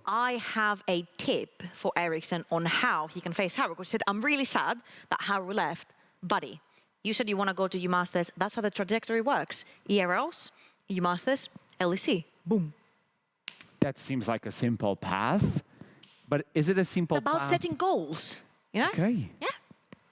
I have a tip for Ericsson on how he can face Haru. Because he said, I'm really sad that Haru left. Buddy, you said you want to go to U Masters. That's how the trajectory works. ERLs, U Masters, LEC. Boom. That seems like a simple path. But is it a simple path? It's about setting goals, you know? Okay. Yeah.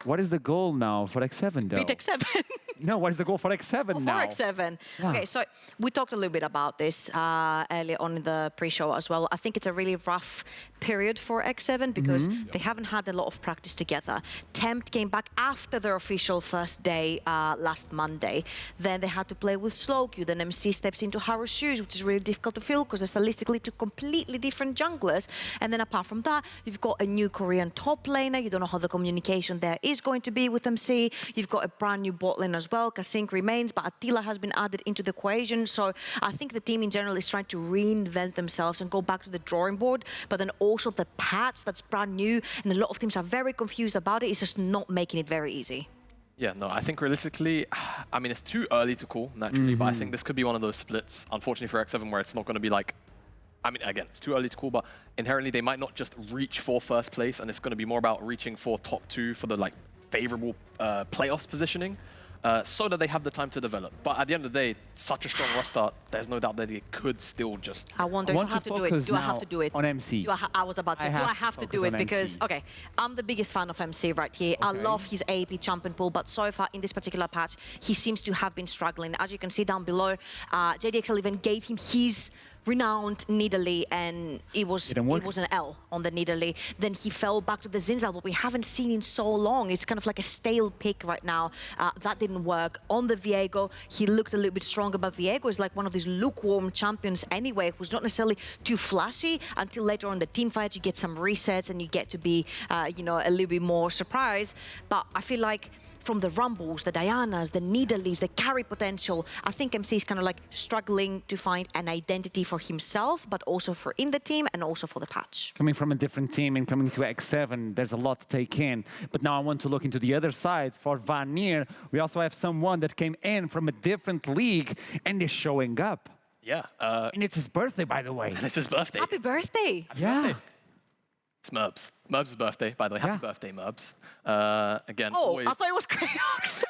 What is the goal now for X7 though? Beat X7. No, what is the goal for X7 now? For X7. Yeah. Okay, so we talked a little bit about this earlier on in the pre-show as well. I think it's a really rough period for X7 because they haven't had a lot of practice together. Tempt came back after their official first day last Monday. Then they had to play with Slowq. Then MC steps into Haru's shoes, which is really difficult to fill because they're stylistically two completely different junglers. And then apart from that, you've got a new Korean top laner. You don't know how the communication there is going to be with MC. You've got a brand new bot lane as well. Kasink remains, but Attila has been added into the equation. So I think the team in general is trying to reinvent themselves and go back to the drawing board. But then also the patch that's brand new, and a lot of teams are very confused about it. It's just not making it very easy. Yeah, no, I think realistically, I mean, it's too early to call, naturally, but I think this could be one of those splits, unfortunately for X7, where it's not going to be like, I mean, again, it's too early to call, but inherently they might not just reach for first place, and it's going to be more about reaching for top 2 for the like favorable playoffs positioning. So that they have the time to develop. But at the end of the day, such a strong roster, there's no doubt that they could still just... I wonder if I have to do it. Do I have to do it? On MC. I was about to say, do I have to do it? Because, okay, I'm the biggest fan of MC right here. I love his AP champion pool, but so far in this particular patch, he seems to have been struggling. As you can see down below, JDXL even gave him his renowned Nidalee, and it was an L on the Nidalee. Then he fell back to the Zinzal, but we haven't seen in so long. It's kind of like a stale pick right now. That didn't work. On the Viego, he looked a little bit stronger, but Viego is like one of these lukewarm champions anyway, who's not necessarily too flashy until later on in the team fights. You get some resets and you get to be, you know, a little bit more surprised. But I feel like from the Rumbles, the Dianas, the Nidalees, the carry potential, I think MC is kind of like struggling to find an identity for himself, but also for in the team and also for the patch. Coming from a different team and coming to X7, there's a lot to take in. But now I want to look into the other side. For Vanir, we also have someone that came in from a different league and is showing up. Yeah. And it's his birthday, by the way. And it's his birthday. Happy birthday! Yeah. It's Merbs. Merbs' birthday, by the way. Happy birthday, Merbs. Again, oh, always... I thought it was Krayox.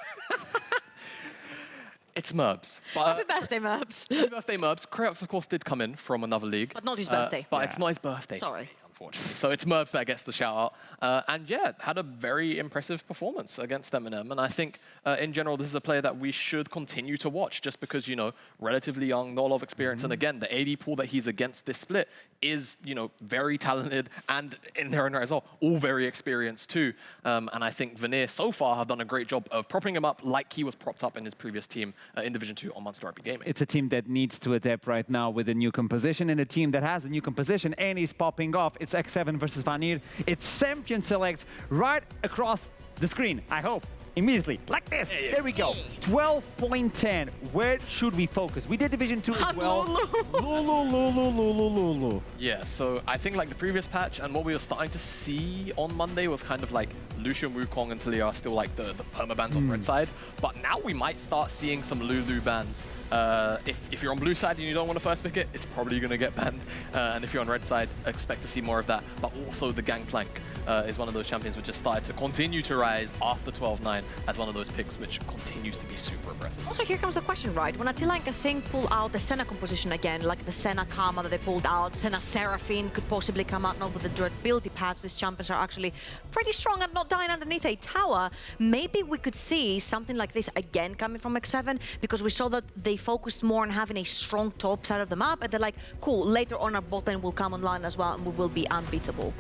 It's Merbs. Happy birthday, Merbs. Happy birthday, Merbs. Krayox, of course, did come in from another league. But not his birthday. But it's not his birthday. Sorry. Unfortunately. So it's Merbs that gets the shout out. And yeah, had a very impressive performance against Eminem. And I think, in general, this is a player that we should continue to watch just because, you know, relatively young, not a lot of experience. And again, the AD pool that he's against this split is, you know, very talented and in their own right as well, all very experienced too. And I think Vanir so far have done a great job of propping him up like he was propped up in his previous team in Division 2 on Monster RP Gaming. It's a team that needs to adapt right now with a new composition, and a team that has a new composition and is popping off. It's X7 versus Vanir. It's champion select right across the screen, I hope. Immediately, like this. Yeah. There we go. 12.10. Where should we focus? We did Division 2 as well. Lulu. Yeah, so I think like the previous patch and what we were starting to see on Monday was kind of like Lucian, Wukong, and Talia are still like the permabans on red side. But now we might start seeing some Lulu bans. If you're on blue side and you don't want to first pick it, it's probably going to get banned. And if you're on red side, expect to see more of that. But also the Gangplank is one of those champions which has started to continue to rise after 12-9 as one of those picks which continues to be super aggressive. Also, here comes the question, right? When Attila and Kasink pull out the Senna composition again, like the Senna Karma that they pulled out, Senna Seraphine could possibly come out now with the durability patch. These champions are actually pretty strong and not dying underneath a tower. Maybe we could see something like this again coming from X7 because we saw that they focused more on having a strong top side of the map and they're like, cool, later on our bot lane will come online as well and we will be unbeatable.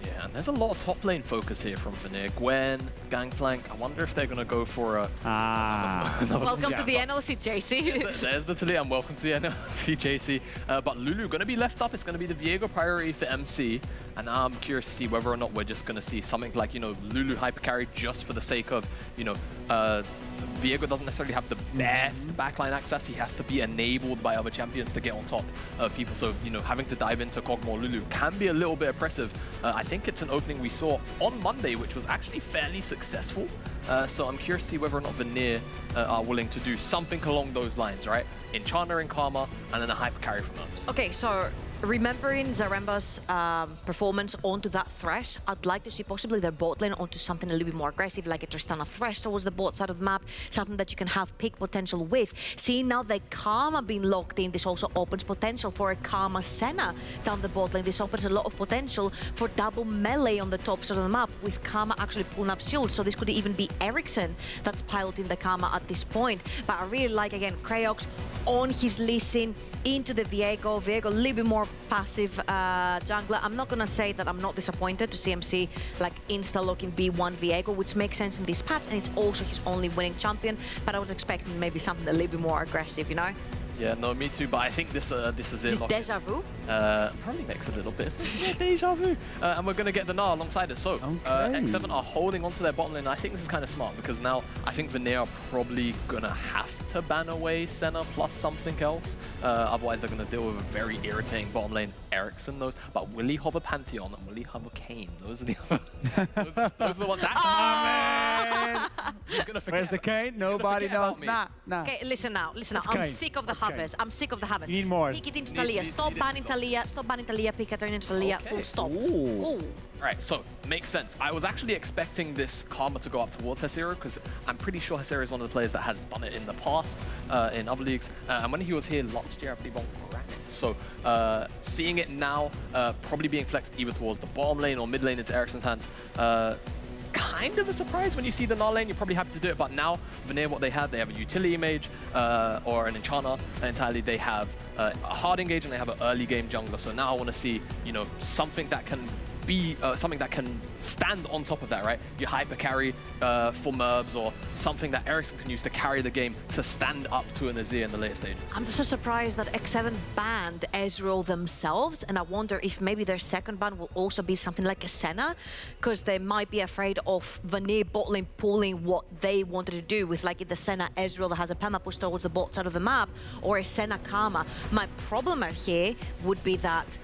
Yeah, and there's a lot of top lane focus here from Vanir. Gwen, Gangplank, I wonder if they're going to go for a... Welcome to the NLC, JC. There's the Talia, and welcome to the NLC, JC. But Lulu going to be left up. It's going to be the Viego priority for MC. And now I'm curious to see whether or not we're just going to see something like, you know, Lulu hyper carry just for the sake of, you know, Viego doesn't necessarily have the best backline access. He has to be enabled by other champions to get on top of people. So, you know, having to dive into Kog'Maw Lulu can be a little bit oppressive. I think it's an opening we saw on Monday, which was actually fairly successful. So I'm curious to see whether or not Vanir are willing to do something along those lines, right? Enchanter and Karma, and then a hyper carry from those. Okay, so Remembering Zaremba's performance onto that thresh, I'd like to see possibly their bot lane onto something a little bit more aggressive, like a Tristana thresh towards the bot side of the map, something that you can have peak potential with. Seeing now the Karma being locked in, this also opens potential for a Karma Senna down the bot lane. This opens a lot of potential for double melee on the top side of the map, with Karma actually pulling up shields. So this could even be Ericsson that's piloting the Karma at this point. But I really like, again, Krayox on his Lee Sin into the Viego. Viego a little bit more passive jungler. I'm not gonna say that I'm not disappointed to see him see like insta-locking B1 Viego, which makes sense in this patch, and it's also his only winning champion, but I was expecting maybe something a little bit more aggressive, you know? Yeah, no, me too. But I think this is it. Just deja vu? Probably makes a little bit. Yeah, deja vu. And we're going to get the Gnar alongside it. So X7 are holding onto their bottom lane. I think this is kind of smart because now I think Vanir are probably going to have to ban away Senna plus something else. Otherwise, they're going to deal with a very irritating bottom lane. Ericsson, those. But will he have a Pantheon and will he have a Kayn? Those are the other. those are the ones. That's man. He's going to forget. Where's the Kayn? Nobody knows. Nah. Okay, listen now. I'm Kayn. sick of the harvest. I'm sick of the harvest. You need more. Pick it into Talia. Stop banning Talia. Stop banning Talia. Pick it into Talia. Okay. Full stop. Ooh. Right, so makes sense. I was actually expecting this Karma to go up towards Hesero because I'm pretty sure Hesero is one of the players that has done it in the past in other leagues. And when he was here last year, I believe on Granite. So seeing it now, probably being flexed either towards the bottom lane or mid lane into Ericsson's hands, kind of a surprise when you see the Gnar lane. You probably have to do it, but now Vanir, what they have a utility mage or an enchanter entirely. They have a hard engage and they have an early game jungler. So now I want to see, you know, something that can be something that can stand on top of that, right? You hyper carry for Merbs or something that Ericsson can use to carry the game to stand up to an Azir in the later stages. I'm just so surprised that X7 banned Ezreal themselves, and I wonder if maybe their second ban will also be something like a Senna, because they might be afraid of Vanir bot lane pulling what they wanted to do with like the Senna Ezreal that has a perma push towards the bot side of the map, or a Senna Karma. My problem here would be that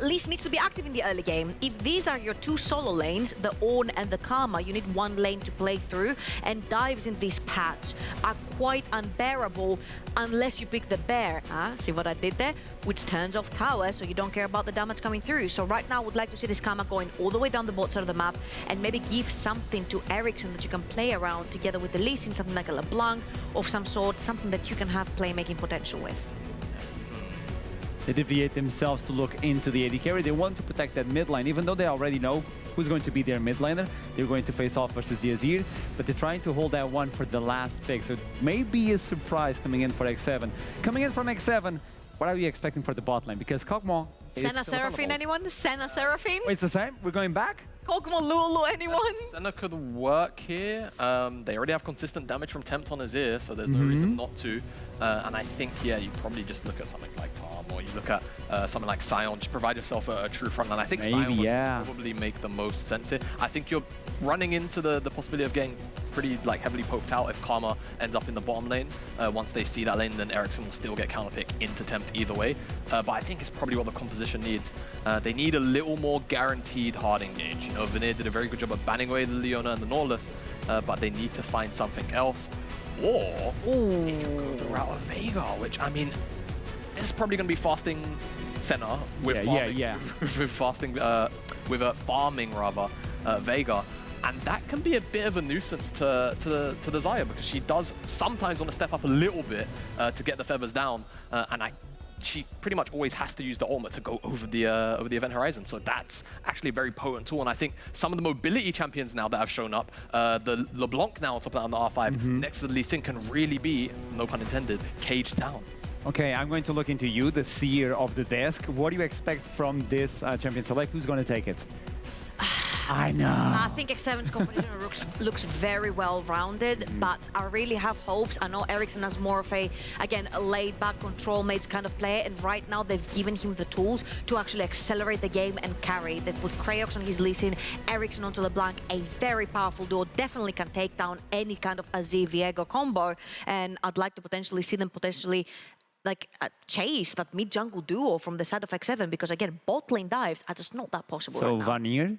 Lee needs to be active in the early game. If these are your two solo lanes, the Ornn and the Karma, you need one lane to play through, and dives in this patch are quite unbearable unless you pick the bear. See what I did there? Which turns off tower, so you don't care about the damage coming through. So right now, I would like to see this Karma going all the way down the bot side of the map and maybe give something to Ericsson that you can play around together with the Lee Sin, something like a LeBlanc of some sort, something that you can have playmaking potential with. They deviate themselves to look into the AD carry. They want to protect that mid line, even though they already know who's going to be their mid laner. They're going to face off versus the Azir, but they're trying to hold that one for the last pick. So it may be a surprise coming in for X7. Coming in from X7, what are we expecting for the bot lane? Because Kog'Maw is Senna still Seraphine, available. anyone? Senna Seraphine? Wait, it's the same? We're going back? Kog'Maw Lulu, anyone? Senna could work here. They already have consistent damage from Tempt on Azir, so there's no reason not to. And I think, yeah, you probably just look at something like Tom, or you look at something like Sion, just provide yourself a true frontline. I think Sion would probably make the most sense here. I think you're running into the possibility of getting pretty like heavily poked out if Karma ends up in the bottom lane. Once they see that lane, then Ericsson will still get counterpick into Tempt either way. But I think it's probably what the composition needs. They need a little more guaranteed hard engage. You know, Vanir did a very good job of banning away the Leona and the Nautilus, but they need to find something else. Or they could go the route of Veigar, which, I mean, this is probably going to be fasting Senna with farming, with fasting, with a farming rather, Veigar. And that can be a bit of a nuisance to the Xayah, because she does sometimes want to step up a little bit to get the feathers down, and she pretty much always has to use the ultimate to go over the event horizon. So that's actually a very potent tool. And I think some of the mobility champions now that have shown up, the LeBlanc now on top of that on the R5, next to the Lee Sin can really be, no pun intended, caged down. Okay, I'm going to look into you, the seer of the desk. What do you expect from this champion select? Who's going to take it? I know. I think X7's competition looks very well-rounded, but I really have hopes. I know Ericsson has more of a, again, a laid-back control mates kind of player, and right now they've given him the tools to actually accelerate the game and carry. They put Krayox on his Lee Sin, Ericsson onto LeBlanc, a very powerful duo, definitely can take down any kind of Azir-Viego combo, and I'd like to potentially see them like chase that mid-jungle duo from the side of X7, because again, bot lane dives are just not that possible right now. So Vanir?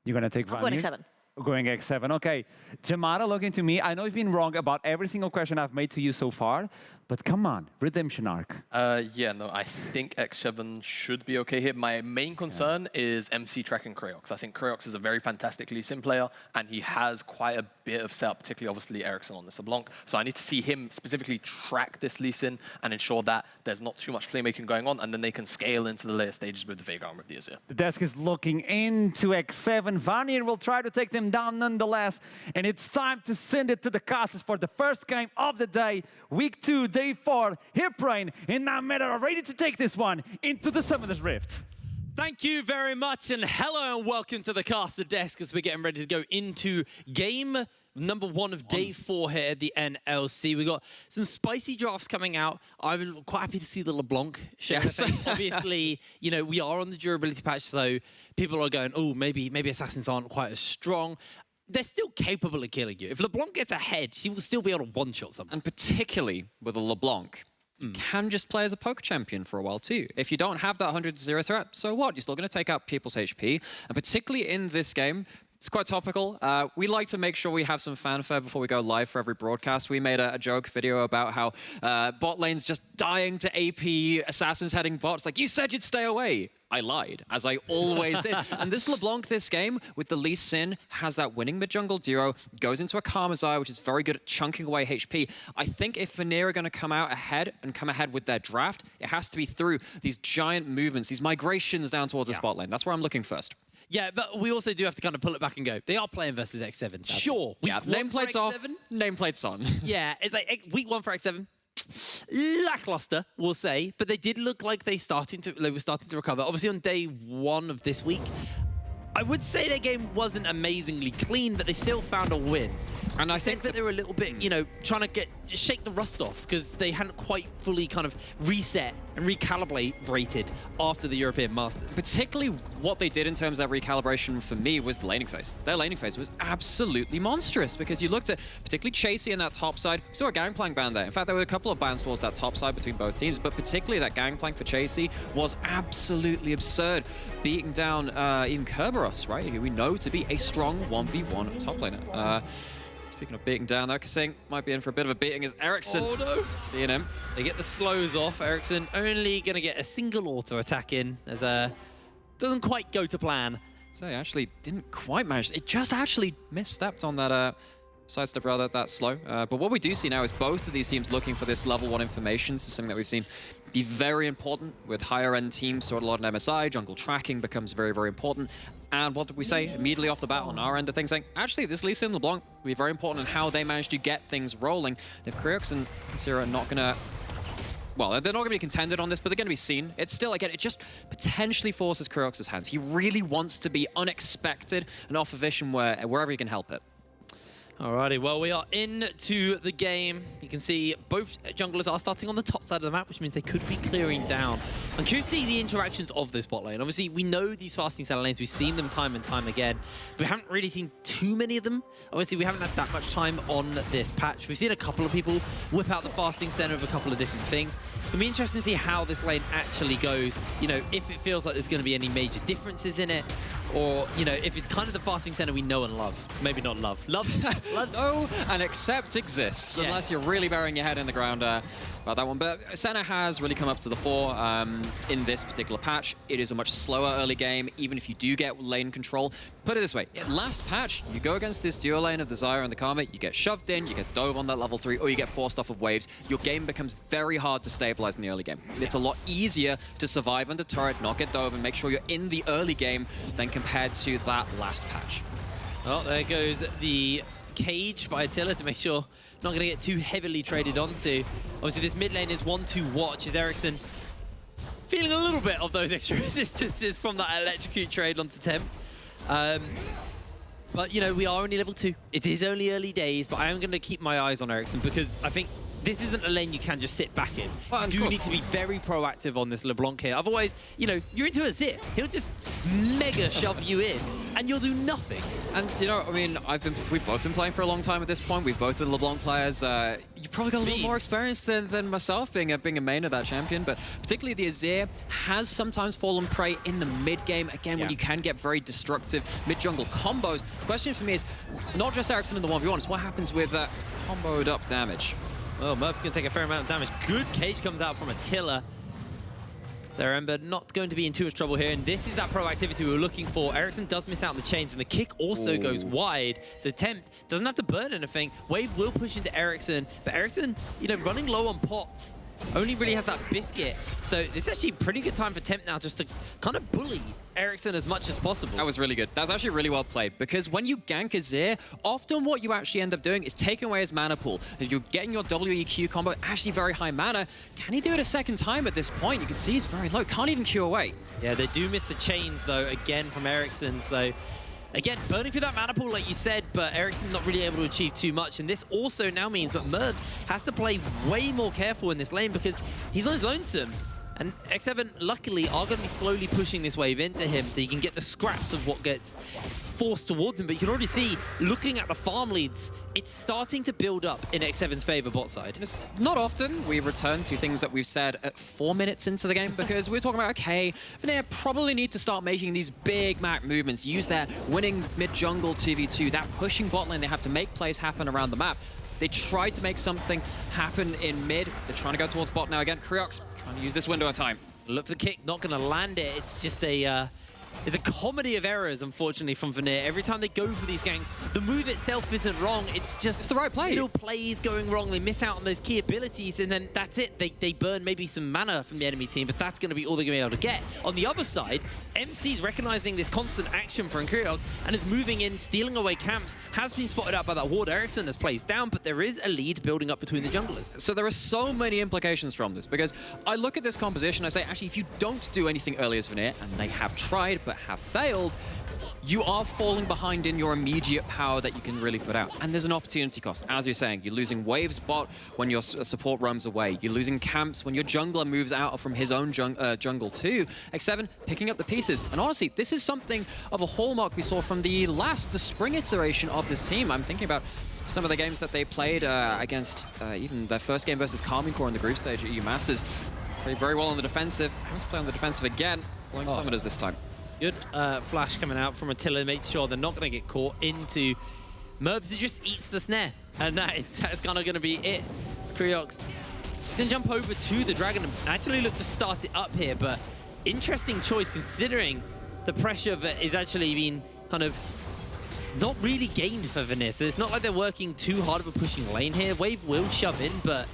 You're going to take Vanir? I'm going X7. Going X7, okay. Jamara, looking to me. I know you've been wrong about every single question I've made to you so far, But come on, redemption arc. Yeah, no, I think X7 should be okay here. My main concern is MC tracking Creox. I think Creox is a very fantastic Lee Sin player, and he has quite a bit of setup, particularly obviously Ericsson on this LeBlanc. So I need to see him specifically track this Lee Sin and ensure that there's not too much playmaking going on, and then they can scale into the later stages with the Veigar and with the Azir. The desk is looking into X7. Vanir will try to take them down nonetheless. And it's time to send it to the casters for the first game of the day. Week 2, day 4. Hipbrain and now Meta are ready to take this one into the Summoner's Rift. Thank you very much, and hello and welcome to the caster desk as we're getting ready to go into game number 1 of day 4 here at the NLC. We got some spicy drafts coming out. I'm quite happy to see the LeBlanc share their face. Obviously, you know, we are on the durability patch, so people are going, oh, maybe assassins aren't quite as strong. They're still capable of killing you. If LeBlanc gets ahead, she will still be able to one-shot someone. And particularly with a LeBlanc, can just play as a poke champion for a while too. If you don't have that 100-0 threat, so what? You're still going to take out people's HP. And particularly in this game, it's quite topical. We like to make sure we have some fanfare before we go live for every broadcast. We made a joke video about how bot lane's just dying to AP assassins heading bots. Like, you said you'd stay away. I lied, as I always did. And this LeBlanc this game, with the Lee Sin, has that winning mid-jungle duo, goes into a Karmazai, which is very good at chunking away HP. I think if Vanir are going to come out ahead and come ahead with their draft, it has to be through these giant movements, these migrations down towards the spot lane. That's where I'm looking first. Yeah, but we also do have to kind of pull it back and go, they are playing versus X7. Sure. Yeah, nameplates off, nameplates on. Yeah, it's like week 1 for X7. Lackluster, we'll say, but they did look like they were starting to recover. Obviously, on day 1 of this week, I would say their game wasn't amazingly clean, but they still found a win. And I think that they were a little bit, you know, trying to shake the rust off because they hadn't quite fully kind of reset and recalibrated after the European Masters. Particularly what they did in terms of that recalibration for me was the laning phase. Their laning phase was absolutely monstrous because you looked at particularly Chasey in that top side. We saw a Gangplank ban there. In fact, there were a couple of bans towards that top side between both teams, but particularly that Gangplank for Chasey was absolutely absurd, beating down even Kerberos, right? Who we know to be a strong 1v1 top laner. Speaking of beating down, though, Kasing might be in for a bit of a beating as Ericsson. Oh, no. Seeing him. They get the slows off. Ericsson only going to get a single auto attack in as doesn't quite go to plan. So he actually didn't quite manage. It just actually misstepped on that sidestep rather that slow. But what we do see now is both of these teams looking for this level 1 information. This is something that we've seen be very important with higher end teams. Sort of a lot of MSI, jungle tracking becomes very, very important. And what did we say immediately off the bat on our end of things? Saying, actually, this Lee Sin and LeBlanc will be very important in how they manage to get things rolling. If Creox and Sierra are not going to... Well, they're not going to be contended on this, but they're going to be seen. It's still, again, it just potentially forces Creox's hands. He really wants to be unexpected and off a vision wherever he can help it. Alrighty, well, we are into the game. You can see both junglers are starting on the top side of the map, which means they could be clearing down. I'm curious to see the interactions of this bot lane. Obviously, we know these fasting center lanes. We've seen them time and time again. But we haven't really seen too many of them. Obviously, we haven't had that much time on this patch. We've seen a couple of people whip out the fasting center of a couple of different things. It'll be interesting to see how this lane actually goes. You know, if it feels like there's going to be any major differences in it, or, you know, if it's kind of the fasting center we know and love. Maybe not love. Love? No, and accept exists, yes. Unless you're really burying your head in the ground about that one. But Senna has really come up to the fore in this particular patch. It is a much slower early game, even if you do get lane control. Put it this way, last patch, you go against this duo lane of the Zyra and the Karma, you get shoved in, you get dove on that level 3, or you get forced off of waves. Your game becomes very hard to stabilize in the early game. It's a lot easier to survive under turret, not get dove, and make sure you're in the early game than compared to that last patch. Well, there goes the cage by Attila to make sure not going to get too heavily traded onto. Obviously, this mid lane is one to watch as Ericsson feeling a little bit of those extra resistances from that electrocute trade onto Tempt. But, you know, we are only level 2. It is only early days, but I am going to keep my eyes on Ericsson because I think this isn't a lane you can just sit back in. Well, you do need to be very proactive on this LeBlanc here. Otherwise, you know, you're into a Azir. He'll just mega shove you in, and you'll do nothing. And, you know, I mean, we've both been playing for a long time at this point. We've both been LeBlanc players. You've probably got a little more experience than myself being a main of that champion, but particularly the Azir has sometimes fallen prey in the mid-game, again, when you can get very destructive mid-jungle combos. The question for me is not just Ericsson in the 1v1, it's what happens with comboed up damage. Oh, Merv's going to take a fair amount of damage. Good cage comes out from Attila. Zaremba not going to be in too much trouble here, and this is that proactivity we were looking for. Ericsson does miss out on the chains, and the kick also goes wide. So Tempt doesn't have to burn anything. Wave will push into Ericsson, but Ericsson, you know, running low on pots, only really has that biscuit. So it's actually a pretty good time for Tempt now just to kind of bully Ericsson as much as possible. That was really good. That was actually really well played, because when you gank Azir, often what you actually end up doing is taking away his mana pool. You're getting your WEQ combo, actually very high mana. Can he do it a second time at this point? You can see he's very low, can't even Q away. Yeah, they do miss the chains, though, again from Ericsson. So, again, burning through that mana pool, like you said, but Ericsson's not really able to achieve too much. And this also now means that Mervs has to play way more careful in this lane because he's on his lonesome. And X7, luckily, are going to be slowly pushing this wave into him so he can get the scraps of what gets forced towards him. But you can already see, looking at the farm leads, it's starting to build up in X7's favor bot side. It's not often we return to things that we've said at 4 minutes into the game, because we're talking about, okay, Vanir probably need to start making these big map movements, use their winning mid-jungle 2v2, that pushing bot lane, they have to make plays happen around the map. They tried to make something happen in mid. They're trying to go towards bot now again. Kriox trying to use this window of time. Look for the kick, not going to land it. It's just a... It's a comedy of errors, unfortunately, from Vanir. Every time they go for these ganks, the move itself isn't wrong. It's just the right play. Little plays going wrong. They miss out on those key abilities, and then that's it. They burn maybe some mana from the enemy team, but that's going to be all they're going to be able to get. On the other side, MC's recognizing this constant action from Kriox and is moving in, stealing away camps. Has been spotted out by that ward. Ericsson has plays down, but there is a lead building up between the junglers. So there are so many implications from this, because I look at this composition, I say, actually, if you don't do anything early as Vanir, and they have tried but have failed, you are falling behind in your immediate power that you can really put out. And there's an opportunity cost. As you're saying, you're losing waves bot when your support roams away. You're losing camps when your jungler moves out from his own jungle too. X7 picking up the pieces. And honestly, this is something of a hallmark we saw from the spring iteration of this team. I'm thinking about some of the games that they played against even their first game versus Karmine Core in the group stage at EU Masters. Played very well on the defensive. Having to play on the defensive again. Blowing summoners this time. Good flash coming out from Attila to make sure they're not going to get caught into Mervs. He just eats the snare, and that's kind of going to be it. It's Kriox just going to jump over to the dragon and actually look to start it up here, but interesting choice considering the pressure that is actually being kind of not really gained for Vanir. So it's not like they're working too hard of a pushing lane here. Wave will shove in, but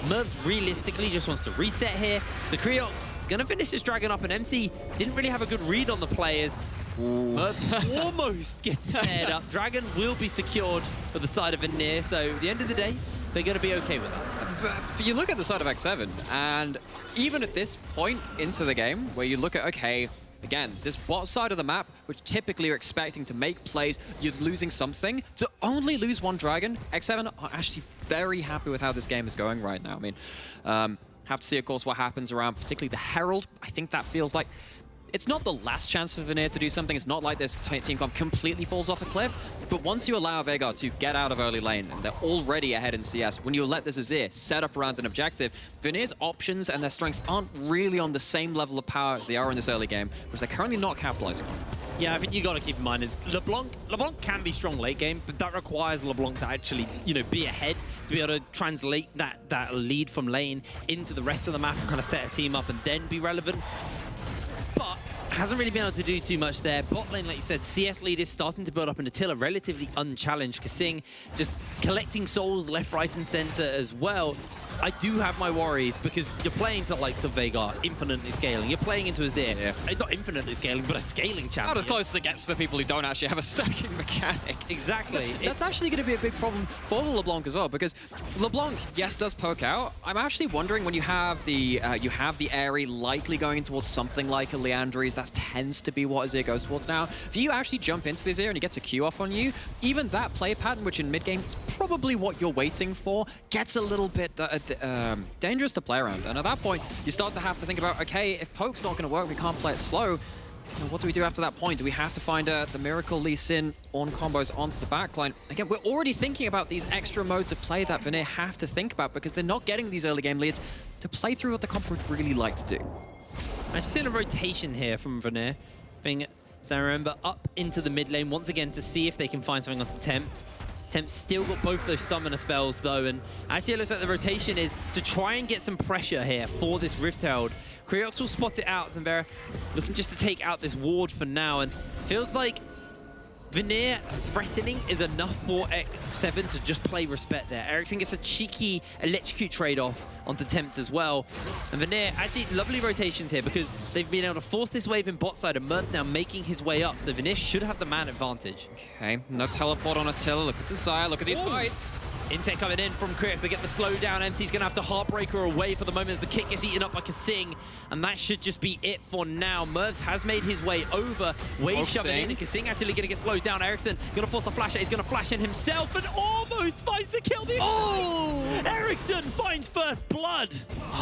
Mervs realistically just wants to reset here. So Kriox gonna finish this dragon up, and MC didn't really have a good read on the players. Mervs almost gets snared up. Dragon will be secured for the side of Vanir, so at the end of the day, they're gonna be okay with that. But you look at the side of X7, and even at this point into the game, where you look at, okay, again, this bot side of the map, which typically you're expecting to make plays, you're losing something. To only lose one dragon, X7 are actually very happy with how this game is going right now. I mean, have to see, of course, what happens around, particularly the Herald. I think that feels like it's not the last chance for Vanir to do something. It's not like this team comp completely falls off a cliff. But once you allow Veigar to get out of early lane, and they're already ahead in CS, when you let this Azir set up around an objective, Vanir's options and their strengths aren't really on the same level of power as they are in this early game, which they're currently not capitalizing on. Yeah, I think you got to keep in mind is LeBlanc can be strong late game, but that requires LeBlanc to actually, you know, be ahead to be able to translate that lead from lane into the rest of the map and kind of set a team up and then be relevant. But hasn't really been able to do too much there. Bot lane, like you said, CS lead is starting to build up, and Attila relatively unchallenged. Kasing just collecting souls left, right, and center as well. I do have my worries because you're playing to likes of Veigar, infinitely scaling. You're playing into Azir, not infinitely scaling, but a scaling champion. Not as close as it gets for people who don't actually have a stacking mechanic. Exactly. That's actually going to be a big problem for LeBlanc as well, because LeBlanc, yes, does poke out. I'm actually wondering when you have the Aerie likely going towards something like a Leandries, that tends to be what Azir goes towards now. If you actually jump into the Azir and he gets a Q off on you, even that play pattern, which in mid-game is probably what you're waiting for, gets a little bit dangerous to play around. And at that point, you start to have to think about, okay, if poke's not going to work, we can't play it slow. What do we do after that point? Do we have to find the Miracle Lee Sin on combos onto the backline? Again, we're already thinking about these extra modes of play that Vanir have to think about because they're not getting these early game leads to play through what the comp would really like to do. I see a rotation here from Vanir, being Zaremba up into the mid lane once again to see if they can find something onto Tempt. Temp's still got both those summoner spells though, and actually it looks like the rotation is to try and get some pressure here for this Rift Herald. Kriox will spot it out. Zaremba looking just to take out this ward for now, and feels like Vanir threatening is enough for X7 to just play respect there. Ericsson gets a cheeky electrocute trade-off onto Tempt as well. And Vanir, actually lovely rotations here because they've been able to force this wave in bot side, and Merv's now making his way up, so Vanir should have the man advantage. Okay, no teleport on Attila. Look at the Xayah, look at these fights. Intake coming in from Kriox. They get the slowdown. MC's going to have to Heartbreaker away for the moment as the kick gets eaten up by Kasing. And that should just be it for now. Mervs has made his way over. Wave shoving in, and Kasing actually going to get slowed down. Ericsson going to force the flash out. He's going to flash in himself and almost finds the kill. Ericsson finds first blood.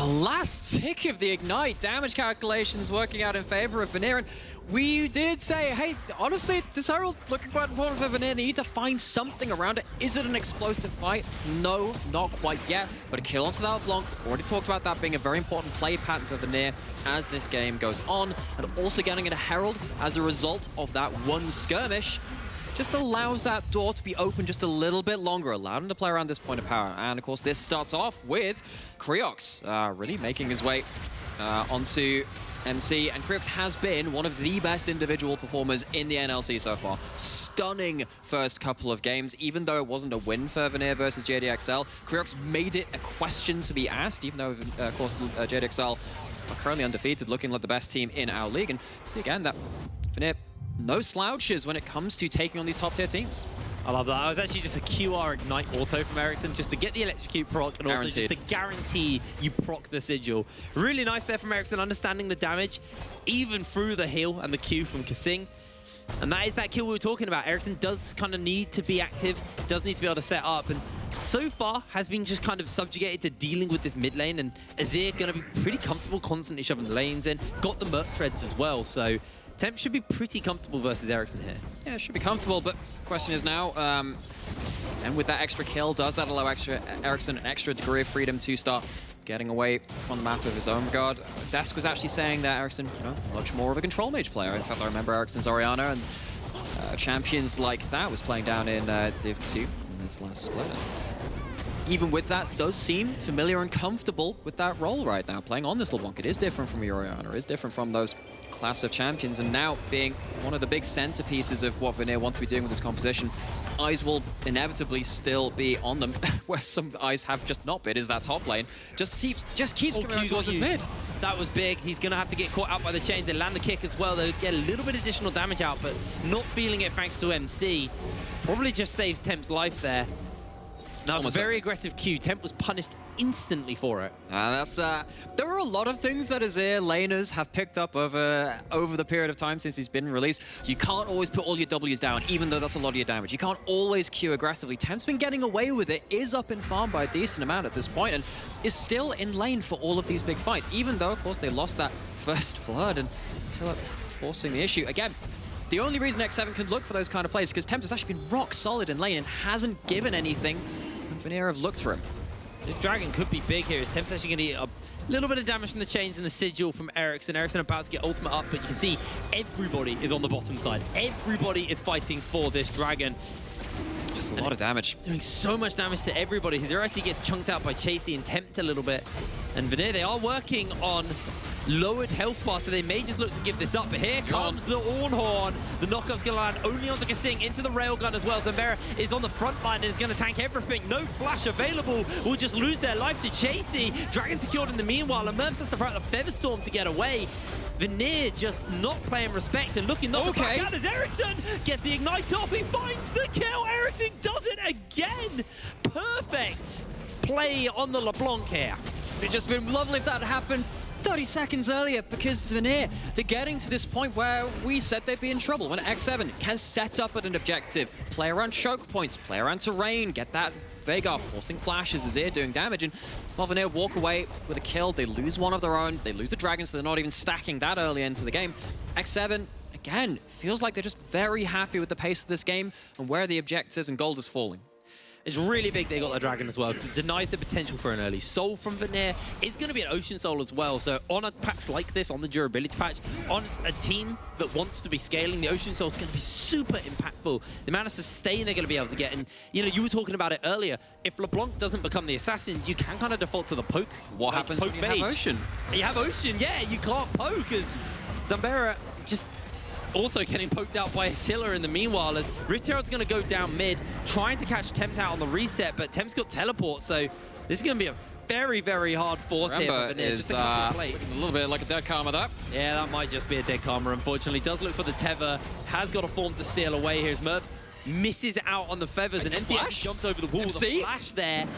Last tick of the Ignite. Damage calculations working out in favor of Vanir. And we did say, hey, honestly, this Herald looking quite important for Vanir. They need to find something around it. Is it an explosive fight? No, not quite yet. But a kill onto that LeBlanc. Already talked about that being a very important play pattern for Vanir as this game goes on. And also getting a Herald as a result of that one skirmish just allows that door to be open just a little bit longer, allowed him to play around this point of power. And of course, this starts off with Kriox really making his way onto MC, and Kriox has been one of the best individual performers in the NLC so far. Stunning first couple of games, even though it wasn't a win for Vanir versus JDXL. Kriox made it a question to be asked, even though, of course, JDXL are currently undefeated, looking like the best team in our league. And see again that Vanir, no slouches when it comes to taking on these top-tier teams. I love that. I was actually just a QR Ignite auto from Ericsson just to get the electrocute proc and also just to guarantee you proc the sigil. Really nice there from Ericsson, understanding the damage even through the heal and the Q from Kasing. And that is that kill we were talking about. Ericsson does kind of need to be active, does need to be able to set up, and so far has been just kind of subjugated to dealing with this mid lane, and Azir going to be pretty comfortable constantly shoving the lanes in. Got the Merc Treads as well, so Temp should be pretty comfortable versus Ericsson here. Yeah, it should be comfortable, but the question is now, and with that extra kill, does that allow Ericsson an extra degree of freedom to start getting away from the map of his own regard? Desk was actually saying that Ericsson, much more of a control mage player. In fact, I remember Ericsson's Orianna and champions like that was playing down in Div 2 in this last split. Even with that, does seem familiar and comfortable with that role right now, playing on this LeBlanc. It is different from Orianna, it is different from those class of champions, and now being one of the big centerpieces of what Vanir wants to be doing with this composition. Eyes will inevitably still be on them, where some eyes have just not been, is that top lane. Just keeps coming around towards this mid. That was big. He's going to have to get caught out by the chains. They land the kick as well. They'll get a little bit additional damage out, but not feeling it thanks to MC. Probably just saves Temp's life there. That was a very aggressive Q. Temp was punished instantly for it. There are a lot of things that Azir laners have picked up over the period of time since he's been released. You can't always put all your W's down, even though that's a lot of your damage. You can't always Q aggressively. Temp's been getting away with it, is up in farm by a decent amount at this point, and is still in lane for all of these big fights, even though, of course, they lost that first blood and until forcing the issue. Again, the only reason X7 can look for those kind of plays is because Temp has actually been rock solid in lane and hasn't given anything. Vanir have looked for him. This dragon could be big here. Temp's actually going to get a little bit of damage from the chains and the sigil from Ericsson. Ericsson about to get ultimate up, but you can see everybody is on the bottom side. Everybody is fighting for this dragon. Just a lot of damage. Doing so much damage to everybody. His actually gets chunked out by Chasey and Tempt a little bit. And Vanir, they are working on lowered health bar, so they may just look to give this up. But here comes the Ornhorn. The knockup's going to land only onto Kasing, into the railgun as well. Zaremba is on the front line and is going to tank everything. No flash available. Will just lose their life to Chasey. Dragon secured in the meanwhile, and Mervs has to throw out the Featherstorm to get away. Vanir just not playing respect and looking not to back out as Ericsson gets the Ignite off. He finds the kill. Ericsson does it again. Perfect play on the LeBlanc here. It'd just been lovely if that had happened 30 seconds earlier, because Vanir, they're getting to this point where we said they'd be in trouble. When X7 can set up at an objective, play around choke points, play around terrain, get that Veigar forcing flashes, Azir doing damage, and while Vanir walk away with a kill, they lose one of their own, they lose the dragon, so they're not even stacking that early into the game. X7, again, feels like they're just very happy with the pace of this game and where the objectives and gold is falling. It's really big they got the Dragon as well, because it denies the potential for an early Soul from Vanir. It's going to be an Ocean Soul as well, so on a patch like this, on the durability patch, on a team that wants to be scaling, the Ocean Soul is going to be super impactful. The amount of sustain they're going to be able to get, and you know, you were talking about it earlier, if LeBlanc doesn't become the assassin, you can kind of default to the poke. What happens when you have Ocean? You have Ocean, yeah, you can't poke, as Zaremba just also getting poked out by Attila in the meanwhile, as Rift Herald's going to go down mid, trying to catch Tempt out on the reset, but Tempt's got teleport, so this is going to be a very, very hard force here for Vanir. Just a couple of plates. A little bit like a dead karma there. Yeah, that might just be a dead karma, unfortunately. Does look for the tether, has got a form to steal away here as Merbs misses out on the feathers, and MC actually jumped over the wall with a flash there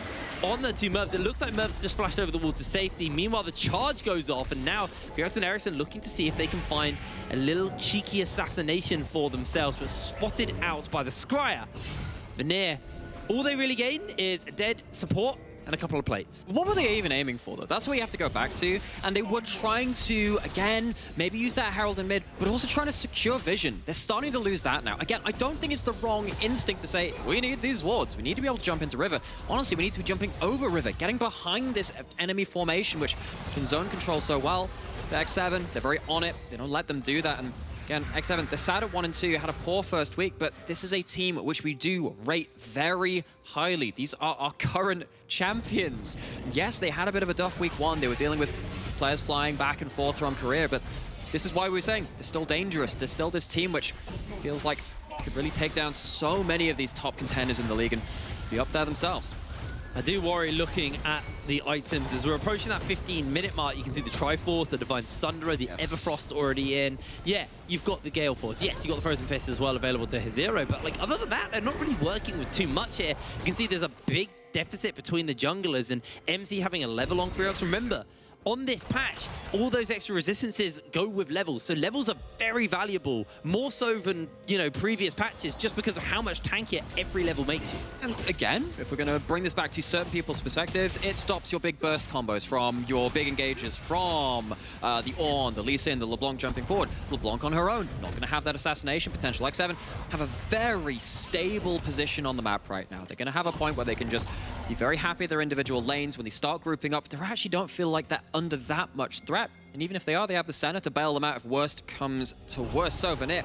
on the two Merbs. It looks like Merbs just flashed over the wall to safety. Meanwhile, the charge goes off, and now Furiox and Ericsson looking to see if they can find a little cheeky assassination for themselves, but spotted out by the Scryer. Vanir, all they really gain is a dead support and a couple of plates. What were they even aiming for, though? That's what you have to go back to. And they were trying to, again, maybe use that Herald in mid, but also trying to secure vision. They're starting to lose that now. Again, I don't think it's the wrong instinct to say, we need these wards. We need to be able to jump into River. Honestly, we need to be jumping over River, getting behind this enemy formation, which can zone control so well. The X7, they're very on it. They don't let them do that. And again, X7, they're sad at 1 and 2, had a poor first week, but this is a team which we do rate very highly. These are our current champions. Yes, they had a bit of a duff week 1. They were dealing with players flying back and forth from career, but this is why we were saying they're still dangerous. There's still this team which feels like could really take down so many of these top contenders in the league and be up there themselves. I do worry looking at the items as we're approaching that 15-minute mark. You can see the Triforce, the Divine Sunderer, the Everfrost already in. Yeah, you've got the Gale Force. Yes, you've got the Frozen Fist as well available to Hizero, but like other than that, they're not really working with too much here. You can see there's a big deficit between the junglers, and MC having a level on Furiox. Remember, on this patch, all those extra resistances go with levels, so levels are very valuable, more so than, you know, previous patches, just because of how much tankier every level makes you. And again, if we're going to bring this back to certain people's perspectives, it stops your big burst combos from your big engages, from the Ornn, the Lee Sin, the LeBlanc jumping forward. LeBlanc on her own, not going to have that assassination potential. X7 have a very stable position on the map right now. They're going to have a point where they can just be very happy with their individual lanes. When they start grouping up, they actually don't feel like that under that much threat. And even if they are, they have the center to bail them out if worst comes to worst. So Vanir,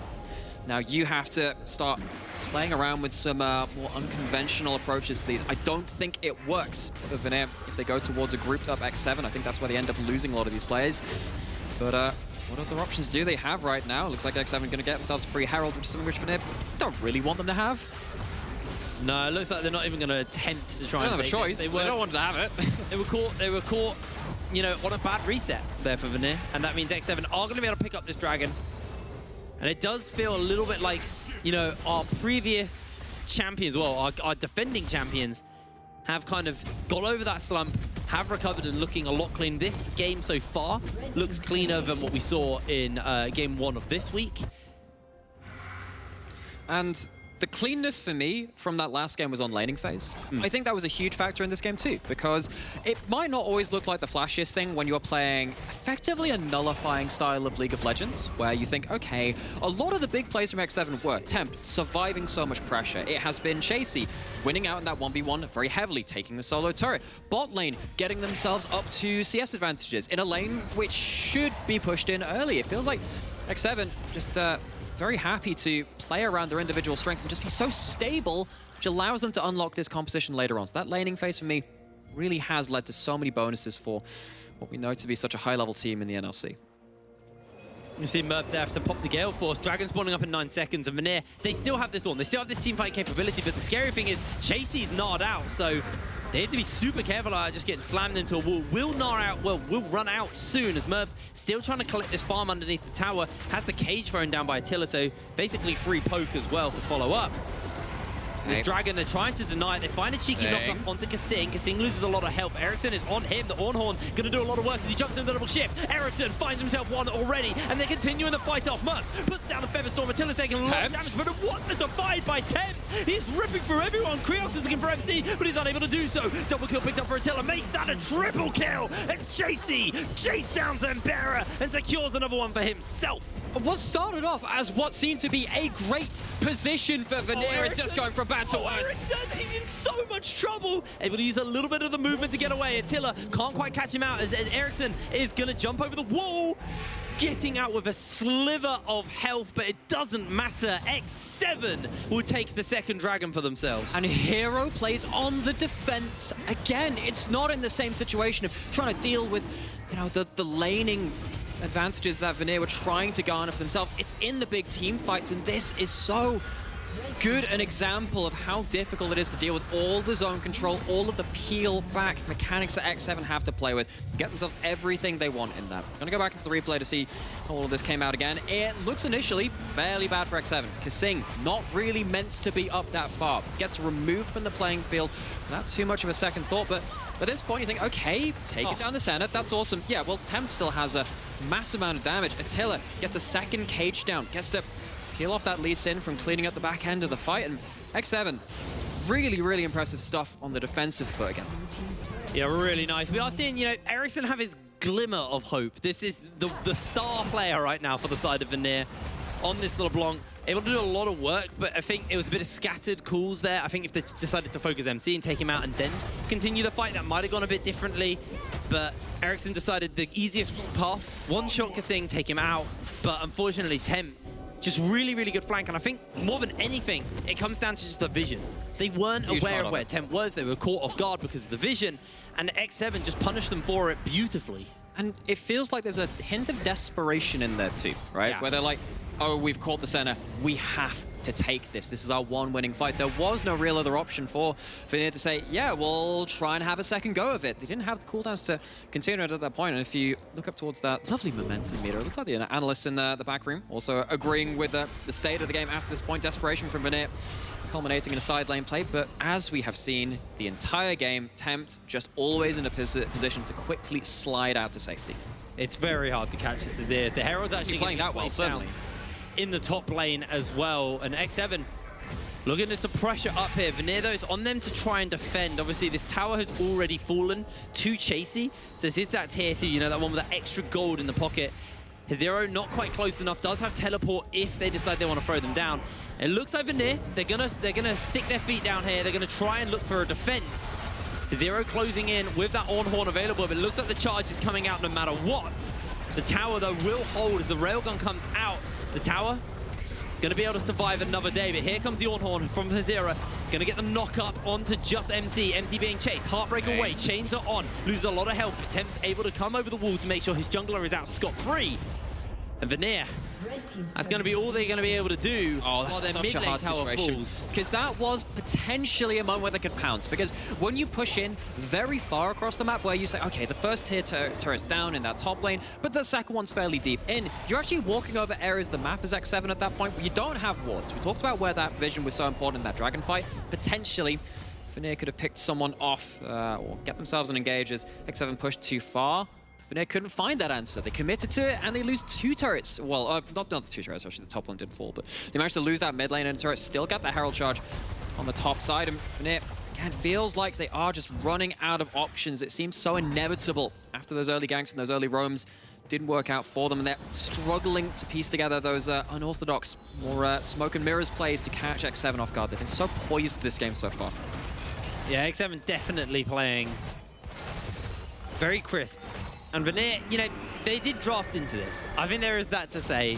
now you have to start playing around with some more unconventional approaches to these. I don't think it works for Vanir if they go towards a grouped up X7. I think that's where they end up losing a lot of these players. But what other options do they have right now? Looks like X7 going to get themselves a free Herald, which is something which Vanir don't really want them to have. No, it looks like they're not even going to attempt to try and have a choice. They don't want to have it. They were caught, you know, on a bad reset there for Vanir, and that means X7 are going to be able to pick up this Dragon. And it does feel a little bit like, you know, our previous champions, well, our defending champions have kind of got over that slump, have recovered and looking a lot clean. This game so far looks cleaner than what we saw in game 1 of this week. And the cleanness for me from that last game was on laning phase. I think that was a huge factor in this game too, because it might not always look like the flashiest thing when you're playing effectively a nullifying style of League of Legends, where you think, okay, a lot of the big plays from X7 were Tempt, surviving so much pressure. It has been Chasey, winning out in that 1v1 very heavily, taking the solo turret. Bot lane, getting themselves up to CS advantages in a lane which should be pushed in early. It feels like X7 just very happy to play around their individual strengths and just be so stable, which allows them to unlock this composition later on. So that laning phase for me really has led to so many bonuses for what we know to be such a high-level team in the NLC. You see Merbs have to pop the Gale Force. Dragon spawning up in 9 seconds, and Vanir, they still have this on. They still have this teamfight capability, but the scary thing is Chasey's gnarred out, so they have to be super careful about just getting slammed into a wall. Will run out soon as Merbs still trying to collect this farm underneath the tower. Has the cage thrown down by Attila, so basically free poke as well to follow up. This Dragon, they're trying to deny it. They find a cheeky knock-up onto Kasing. Kasing loses a lot of health. Ericsson is on him. The Ornhorn going to do a lot of work as he jumps into the double shift. Ericsson finds himself one already, and they're continuing the fight off. Merc puts down the Featherstorm. Attila's taking a lot of damage, but what the divide by Tempt? He's ripping through everyone. Kreox is looking for MC, but he's unable to do so. Double kill picked up for Attila. Make that a triple kill. And Chasey chase down Zaremba and secures another one for himself. What started off as what seemed to be a great position for Vanir is just going from back bad to worse. Ericsson, he's in so much trouble. Able to use a little bit of the movement to get away. Attila can't quite catch him out as Ericsson is going to jump over the wall. Getting out with a sliver of health, but it doesn't matter. X7 will take the second dragon for themselves. And Hero plays on the defense again. It's not in the same situation of trying to deal with, you know, the laning advantages that Vanir were trying to garner for themselves. It's in the big team fights, and this is so good an example of how difficult it is to deal with all the zone control, all of the peel back mechanics that X7 have to play with, get themselves everything they want in that. I'm gonna go back into the replay to see how all of this came out again. It looks initially fairly bad for X7. Kasing, not really meant to be up that far, gets removed from the playing field. Not too much of a second thought, but at this point you think, okay, take it down the center, that's awesome. Yeah, well, Tempt still has a massive amount of damage. Attila gets a second cage down, gets to peel off that Lee Sin from cleaning up the back end of the fight, and X7, really, really impressive stuff on the defensive foot again. Yeah, really nice. We are seeing, you know, Ericsson have his glimmer of hope. This is the star player right now for the side of Vanir on this LeBlanc. Able to do a lot of work, but I think it was a bit of scattered calls there. I think if they decided to focus MC and take him out and then continue the fight, that might have gone a bit differently. But Ericsson decided the easiest path, one-shot Kasing, take him out. But unfortunately, Tempt, just really, really good flank. And I think more than anything, it comes down to just the vision. They weren't aware of where Tempt was. They were caught off guard because of the vision. And X7 just punished them for it beautifully. And it feels like there's a hint of desperation in there too, right? Yeah. Where they're like, oh, we've caught the center. We have to take this. This is our one winning fight. There was no real other option for Vanir to say, yeah, we'll try and have a second go of it. They didn't have the cooldowns to continue it at that point. And if you look up towards that lovely momentum meter, it looks like the analysts in the back room also agreeing with the state of the game after this point. Desperation from Vanir culminating in a side lane play. But as we have seen the entire game, Tempt just always in a position to quickly slide out to safety. It's very hard to catch this Azir. The Herald's actually playing that well, certainly. In the top lane as well, and X7 looking at some pressure up here. Vanir though is on them to try and defend. Obviously this tower has already fallen to Chasey, so it's that tier 2, you know, that one with that extra gold in the pocket. Zero not quite close enough, does have teleport if they decide they want to throw them down. It looks like Vanir, they're gonna stick their feet down here, they're gonna try and look for a defense. Zero closing in with that Ornhorn available, but it looks like the charge is coming out no matter what. The tower though will hold as the railgun comes out. The tower gonna be able to survive another day, but here comes the Ornhorn from Hazira. Gonna get the knock up onto just MC. MC being chased, Heartbreak away, chains are on, loses a lot of health, but Tempt's able to come over the wall to make sure his jungler is out scot-free. And Vanir, that's going to be all they're going to be able to do while their mid lane tower falls. Because that was potentially a moment where they could pounce. Because when you push in very far across the map, where you say, okay, the first tier turret's down in that top lane, but the second one's fairly deep in, you're actually walking over areas of the map as X7 at that point, where you don't have wards. We talked about where that vision was so important in that dragon fight. Potentially, Vanir could have picked someone off or get themselves an engage as X7 pushed too far. Vanir couldn't find that answer. They committed to it, and they lose 2 turrets. Well, not the 2 turrets, actually. The top one didn't fall, but they managed to lose that mid lane and turret. Still got the Herald charge on the top side. And Vanir, again, feels like they are just running out of options. It seems so inevitable after those early ganks and those early roams didn't work out for them, and they're struggling to piece together those unorthodox, more smoke and mirrors plays to catch X7 off guard. They've been so poised this game so far. Yeah, X7 definitely playing very crisp. And Vanir, you know, they did draft into this. I think there is that to say.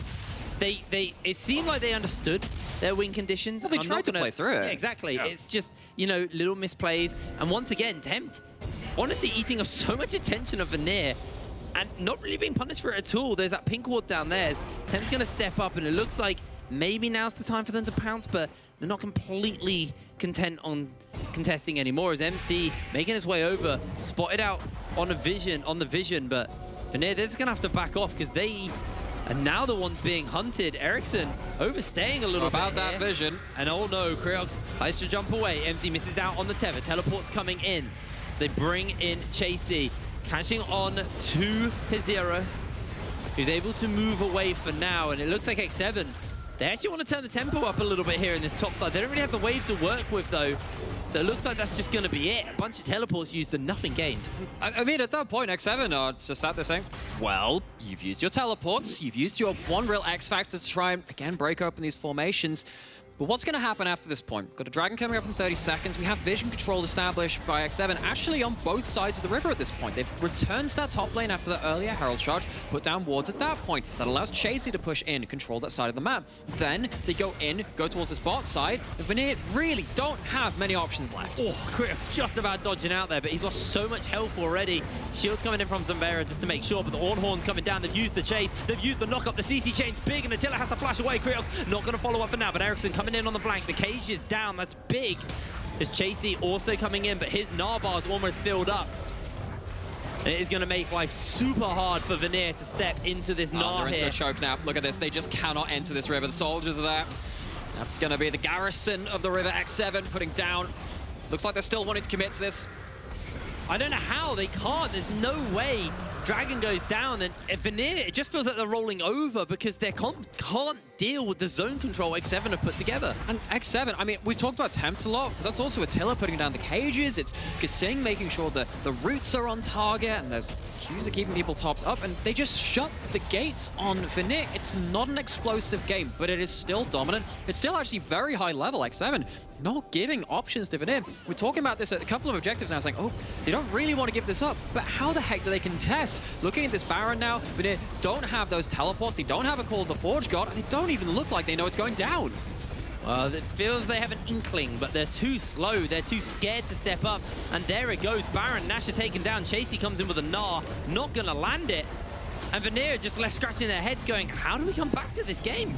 It seemed like they understood their win conditions. Well, they tried to play through it. Yeah, exactly. Yeah. It's just, you know, little misplays. And once again, Tempt, honestly eating up so much attention of Vanir and not really being punished for it at all. There's that pink ward down there. Tempt's going to step up, and it looks like maybe now's the time for them to pounce, but they're not completely content on contesting anymore, as MC making his way over, spotted out on the vision, but Vanir, they're just gonna have to back off because they are now the ones being hunted. Ericsson overstaying a little bit about that here. vision. And oh no, Creox has to jump away. MC misses out on the tether. Teleport's coming in. So they bring in Chasey, catching on to Hazira, who's able to move away for now, and it looks like X7, they actually want to turn the tempo up a little bit here in this top side. They don't really have the wave to work with, though. So it looks like that's just going to be it. A bunch of teleports used and nothing gained. I mean, at that point, X7 are just sat there saying, well, you've used your teleports, you've used your one real X factor to try and, again, break open these formations. But what's going to happen after this point? Got a dragon coming up in 30 seconds. We have vision control established by X7 actually on both sides of the river at this point. They've returned to that top lane after the earlier Herald charge, put down wards at that point. That allows Chasey to push in, control that side of the map. Then they go in, go towards this bot side, and Vanir really don't have many options left. Oh, Krios just about dodging out there, but he's lost so much health already. Shield's coming in from Zaremba just to make sure, but the Ornhorn's coming down. They've used the chase, they've used the knock-up. The CC chain's big, and Attila has to flash away. Krios not going to follow up for now, but Ericsson coming in on the flank. The cage is down, that's big. There's Chasey also coming in, but his Gnar bar's almost filled up. And it is going to make life super hard for Vanir to step into this Gnar They're here. into a choke now. Look at this, they just cannot enter this river. The soldiers are there. That's going to be the garrison of the river. X7 putting down. Looks like they're still wanting to commit to this. I don't know how they can't. There's no way Dragon goes down, and Vanir, it just feels like they're rolling over because they can't deal with the zone control X7 have put together. And X7, I mean, we've talked about Tempt a lot, but that's also Attila putting down the cages. It's Kasing making sure that the roots are on target, and there's Qs are keeping people topped up, and they just shut the gates on Vanir. It's not an explosive game, but it is still dominant. It's still actually very high level. X7 not giving options to Vanir. We're talking about this at a couple of objectives now, saying, oh, they don't really want to give this up, but how the heck do they contest? Looking at this Baron now, Vanir don't have those teleports, they don't have a Call of the Forge God, and they don't even look like they know it's going down. Well, it feels they have an inkling, but they're too slow. They're too scared to step up. And there it goes. Baron, Nasha taken down. Chasey comes in with a Gnar, not going to land it. And Vanir just left scratching their heads going, how do we come back to this game?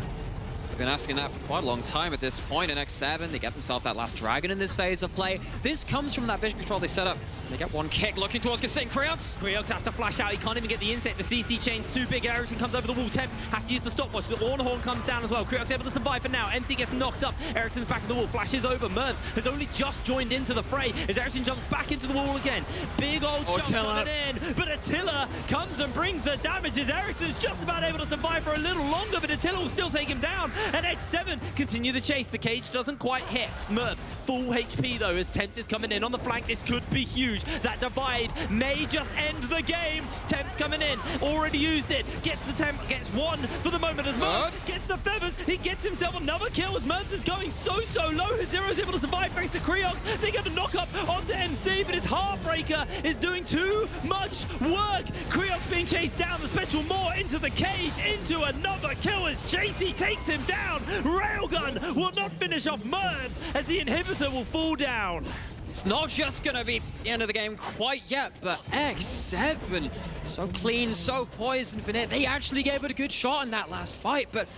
They've been asking that for quite a long time at this point. In X7, they get themselves that last dragon in this phase of play. This comes from that vision control they set up. They get one kick, looking towards Kasing. Kriox has to flash out. He can't even get the insect. The CC chain's too big. Ericsson comes over the wall. Tempt has to use the stopwatch. The Ornhorn comes down as well. Kriox able to survive for now. MC gets knocked up. Ericsson's back at the wall. Flashes over. Mervs has only just joined into the fray as Ericsson jumps back into the wall again. Big old jump coming in. But Attila comes and brings the damage as Ericsson's just about able to survive for a little longer, but Attila will still take him down. And X7 continue the chase. The cage doesn't quite hit. Mervs full HP though as Tempt is coming in on the flank. This could be huge. That divide may just end the game. Tempt's coming in, already used it. Gets the Tempt, gets one for the moment as Mervs gets the feathers. He gets himself another kill as Mervs is going so low. Zero's able to survive thanks to Kriox. They get the knock up onto MC, but his Heartbreaker is doing too much work. Kriox being chased down, the special Maw into the cage, into another kill as Chasey takes him down. Railgun will not finish off Mervs as the inhibitor will fall down. It's not just going to be the end of the game quite yet, but X7, so clean, so poised and Vanir, they actually gave it a good shot in that last fight, but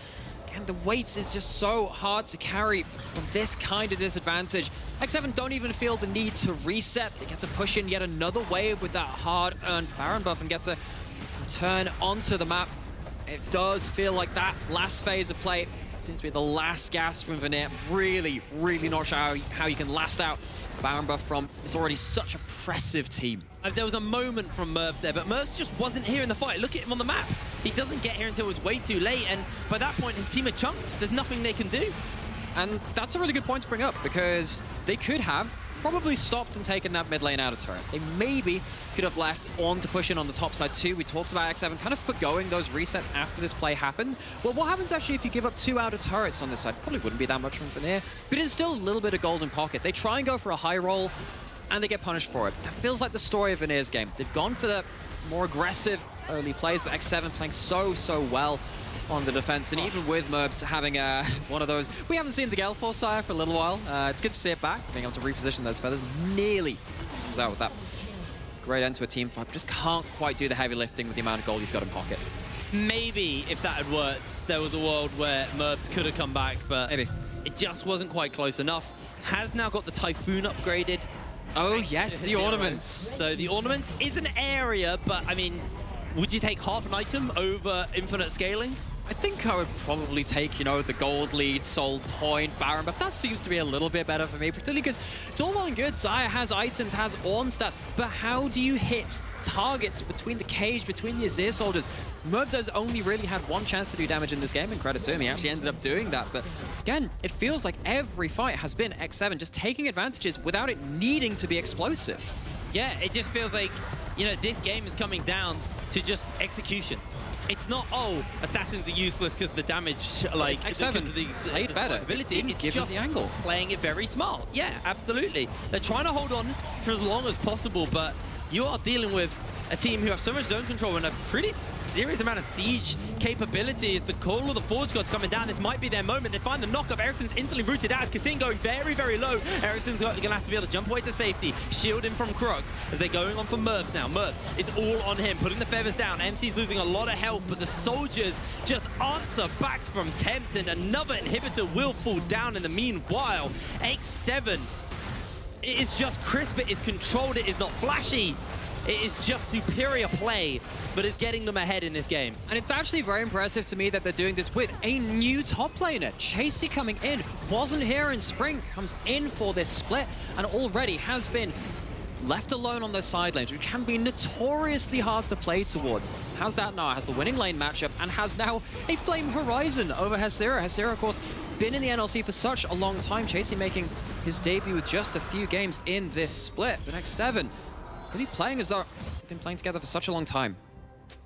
again, the weight is just so hard to carry from this kind of disadvantage. X7 don't even feel the need to reset. They get to push in yet another wave with that hard-earned Baron buff and get to turn onto the map. It does feel like that last phase of play seems to be the last gasp from Vanir. Really not sure how you can last out Baron buff from it's already such a oppressive team. There was a moment from Mervs there, but Mervs just wasn't here in the fight. Look at him on the map. He doesn't get here until it's way too late, and by that point, his team are chunked. There's nothing they can do. And that's a really good point to bring up, because they could have probably stopped and taken that mid lane out of turret. They maybe could have left on to push in on the top side too. We talked about X7 kind of forgoing those resets after this play happened. Well, what happens actually if you give up 2 outer turrets on this side? Probably wouldn't be that much from Vanir, but it's still a little bit of golden pocket. They try and go for a high roll, and they get punished for it. That feels like the story of Vanir's game. They've gone for the more aggressive early plays, but X7 playing so well on the defense, and even with Mervs having one of those, we haven't seen the Gale Force Sire for a little while. It's good to see it back, being able to reposition those feathers. Nearly comes out with that great end to a team fight, but just can't quite do the heavy lifting with the amount of gold he's got in pocket. Maybe if that had worked, there was a world where Mervs could have come back, but maybe it just wasn't quite close enough. Has now got the Typhoon upgraded. Oh yes, the ornaments. So the ornament is an area, but I mean, would you take half an item over infinite scaling? I think I would probably take, you know, the gold lead, soul point, Baron, but that seems to be a little bit better for me, particularly because it's all well and good. Zaya has items, has Ornn stats, but how do you hit targets between the cage, between the Azir soldiers? Mervs has only really had one chance to do damage in this game, and credit to him, he actually ended up doing that. But again, it feels like every fight has been X7 just taking advantages without it needing to be explosive. Yeah, it just feels like, you know, this game is coming down to just execution. it's not, oh, assassins are useless because the damage, like, because of the played better. ability. Didn't It's give just it the angle. playing it very smart. Yeah, absolutely. They're trying to hold on for as long as possible, but you are dealing with a team who have so much zone control and a pretty serious amount of siege capability. As the call of the Forge Gods coming down, this might be their moment. They find the knock-up. Ericsson's instantly rooted out. Kassin going very, very low. Ericsson's going to have to be able to jump away to safety, shield him from Crux as they're going on for Mervs now. Mervs is all on him, putting the feathers down. MC's losing a lot of health, but the soldiers just answer back from Tempt, and another inhibitor will fall down in the meanwhile. X7, it is just crisp, it is controlled, it is not flashy. It is just superior play, but it's getting them ahead in this game. And it's actually very impressive to me that they're doing this with a new top laner. Chasey coming in, wasn't here in spring, comes in for this split, and already has been left alone on those side lanes, which can be notoriously hard to play towards. Has that now, has the winning lane matchup, and has now a Flame Horizon over Hesira. Hesira, of course, been in the NLC for such a long time. Chasey making his debut with just a few games in this split. The next 7. Really playing as though they've been playing together for such a long time.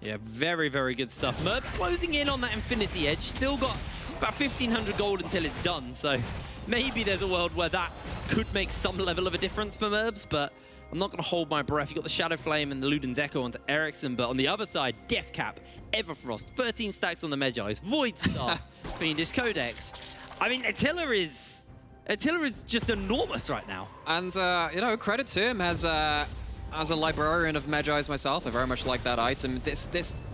Yeah, very, very good stuff. Merv's closing in on that Infinity Edge. Still got about 1,500 gold until it's done, so maybe there's a world where that could make some level of a difference for Mervs, but I'm not going to hold my breath. You've got the Shadow Flame and the Luden's Echo onto Ericsson, but on the other side, Death Cap, Everfrost, 13 stacks on the Medjais, Void Staff, Fiendish Codex. I mean, Attila is just enormous right now. And, you know, credit to him as a librarian of Medjais myself, I very much like that item. This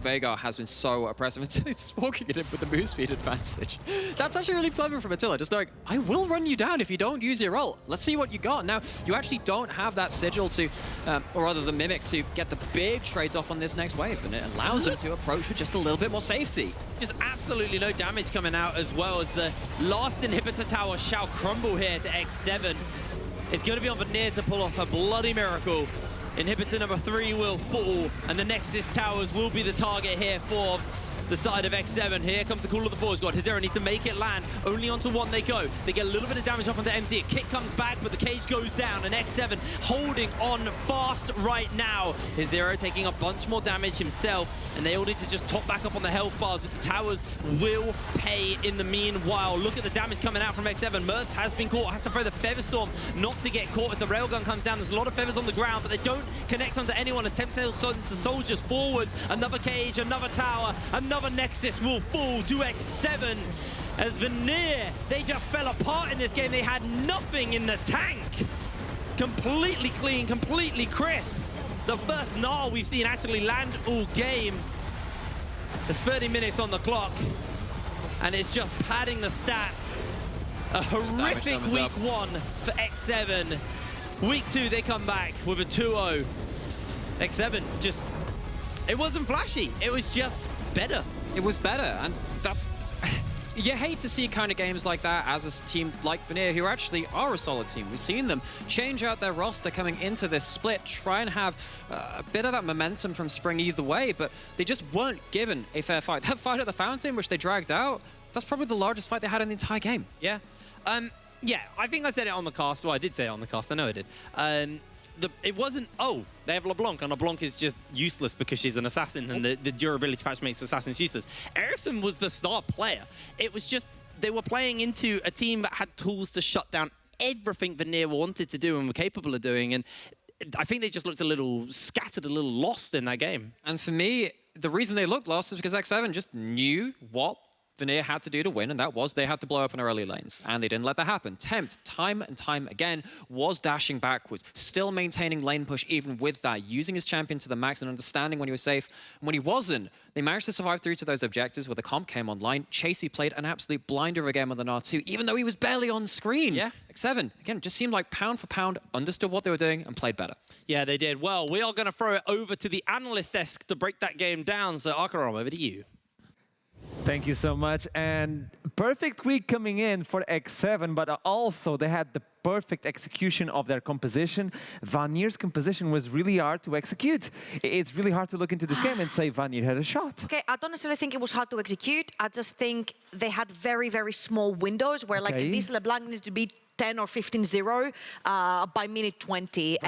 Veigar has been so oppressive. It's walking at him with the move speed advantage. That's actually really clever from Attila. Just like, I will run you down if you don't use your ult. Let's see what you got. Now, you actually don't have that sigil to, or rather the Mimic, to get the big trades off on this next wave, and it allows them to approach with just a little bit more safety. Just absolutely no damage coming out, as well as the last inhibitor tower shall crumble here to X7. It's going to be on Vanir to pull off a bloody miracle. Inhibitor number 3 will fall, and the Nexus towers will be the target here for the side of X7. Here comes the call of the Forge God. Hesira needs to make it land. Only onto one they go. They get a little bit of damage off onto MC. A kick comes back, but the cage goes down, and X7 holding on fast right now. Hesira taking a bunch more damage himself, and they all need to just top back up on the health bars, but the towers will pay in the meanwhile. Look at the damage coming out from X7. Mervs has been caught, has to throw the Feather Storm not to get caught as the railgun comes down. There's a lot of feathers on the ground, but they don't connect onto anyone. Attempts to send soldiers forwards. Another cage, another tower, another Nexus will fall to X7. As Vanir, they just fell apart in this game. They had nothing in the tank. Completely clean, completely crisp. The first Gnaw we've seen actually land all game. There's 30 minutes on the clock, and it's just padding the stats. A horrific week 1 for X7. Week 2, they come back with a 2-0. X7 just, it wasn't flashy. It was just better. It was better, and that's... You hate to see kind of games like that as a team like Vanir, who actually are a solid team. We've seen them change out their roster coming into this split, try and have a bit of that momentum from spring either way, but they just weren't given a fair fight. That fight at the Fountain, which they dragged out, that's probably the largest fight they had in the entire game. Yeah. Yeah, I think I said it on the cast. Well, I did say it on the cast. I know I did. It wasn't, oh, they have LeBlanc, and LeBlanc is just useless because she's an assassin, and the durability patch makes assassins useless. Ericsson was the star player. It was just, they were playing into a team that had tools to shut down everything Vanir wanted to do and were capable of doing, and I think they just looked a little scattered, a little lost in that game. And for me, the reason they looked lost is because X7 just knew what Vanir had to do to win, and that was they had to blow up in early lanes, and they didn't let that happen. Tempt, time and time again, was dashing backwards, still maintaining lane push even with that, using his champion to the max and understanding when he was safe and when he wasn't. They managed to survive through to those objectives where the comp came online. Chasey played an absolute blinder of a game on the Gnar 2, even though he was barely on screen. Yeah. X7, again, just seemed like pound for pound, understood what they were doing and played better. Yeah, they did. Well, we are going to throw it over to the analyst desk to break that game down, so Akaram, over to you. Thank you so much. And perfect week coming in for X7, but also they had the perfect execution of their composition. Vanir's composition was really hard to execute. It's really hard to look into this game and say Vanir had a shot. Okay, I don't necessarily think it was hard to execute. I just think they had very, very small windows where like this LeBlanc needs to be 10 or 15-0 by minute 20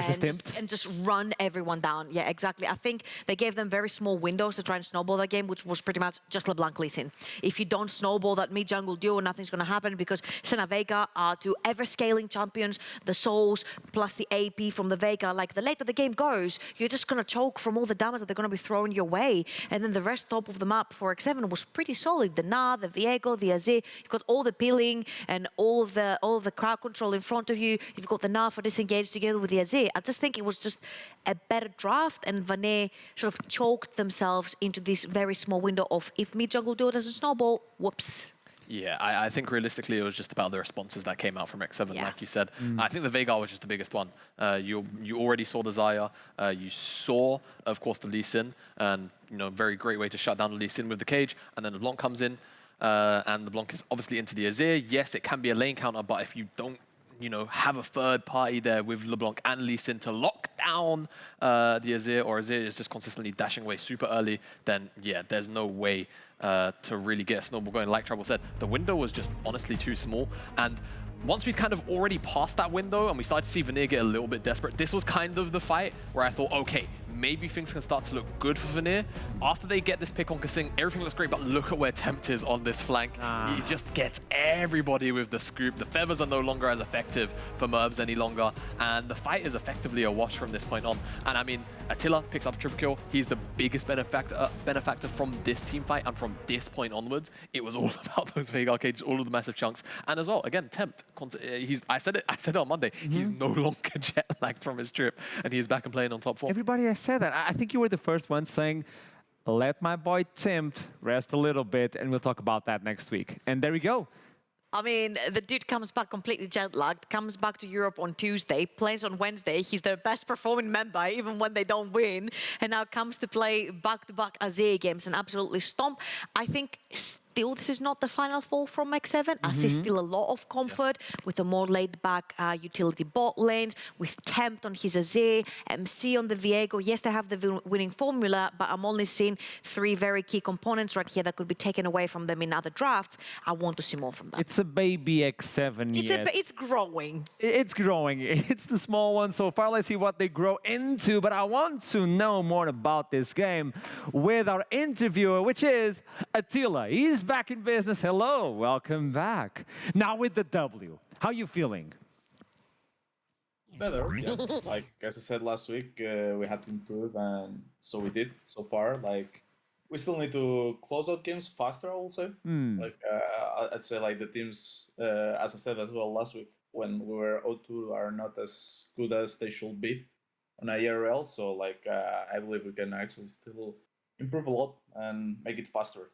and just run everyone down. Yeah, exactly. I think they gave them very small windows to try and snowball that game, which was pretty much just LeBlanc Lee Sin. If you don't snowball that mid-jungle duo, nothing's going to happen because Senna Vega are two ever-scaling champions, the souls plus the AP from the Vega. Like, the later the game goes, you're just going to choke from all the damage that they're going to be throwing your way. And then the rest top of the map for X7 was pretty solid. The Na, the Viego, the Azir, you've got all the peeling and all of the crowd control in front of you. You've got the Na for disengage together with the Azir. I just think it was just a better draft, and Vanir sort of choked themselves into this very small window of if mid-jungle duo doesn't snowball, whoops. Yeah, I think realistically it was just about the responses that came out from X7, like you said. I think the Veigar was just the biggest one. You already saw the Xayah. You saw, of course, the Lee Sin, and very great way to shut down the Lee Sin with the cage. And then the LeBlanc comes in, and the LeBlanc is obviously into the Azir. Yes, it can be a lane counter, but if you don't have a third party there with LeBlanc and Lee Sin to lock down the Azir, or Azir is just consistently dashing away super early, then yeah, there's no way to really get a snowball going. Like Trouble said, the window was just honestly too small. And once we'd kind of already passed that window and we started to see Vanir get a little bit desperate, this was kind of the fight where I thought, okay, maybe things can start to look good for Vanir. After they get this pick on Kasing, everything looks great, but look at where Tempt is on this flank. He just gets everybody with the scoop. The feathers are no longer as effective for Merbs any longer, and the fight is effectively a wash from this point on. And I mean, Attila picks up a triple kill. He's the biggest benefactor from this team fight, and from this point onwards, it was all about those Veigar cages, all of the massive chunks. And as well, again, Tempt, I said it on Monday, he's no longer jet-lagged from his trip, and he's back and playing on top form. Everybody has said that. I think you were the first one saying, let my boy Tempt rest a little bit, and we'll talk about that next week. And there we go. I mean, the dude comes back completely jet-lagged, comes back to Europe on Tuesday, plays on Wednesday. He's their best performing member, even when they don't win, and now comes to play back-to-back Azir games and absolutely stomp. I think still this is not the final fall from X7. I see still a lot of comfort with a more laid-back utility bot lanes, with Tempt on his Azir, MC on the Viego. Yes, they have the winning formula, but I'm only seeing 3 very key components right here that could be taken away from them in other drafts. I want to see more from them. It's a baby X7 yet. It's growing. It's growing. It's the small one so far. Let's see what they grow into. But I want to know more about this game with our interviewer, which is Attila. He's back in business. Hello, welcome back. Now with the W, how you feeling? Better, yeah. Like as I said last week, we had to improve, and so we did so far. Like we still need to close out games faster, I will say. Like I'd say like the teams, as I said as well last week, when we were 0-2 are not as good as they should be on a IRL. So like I believe we can actually still improve a lot and make it faster.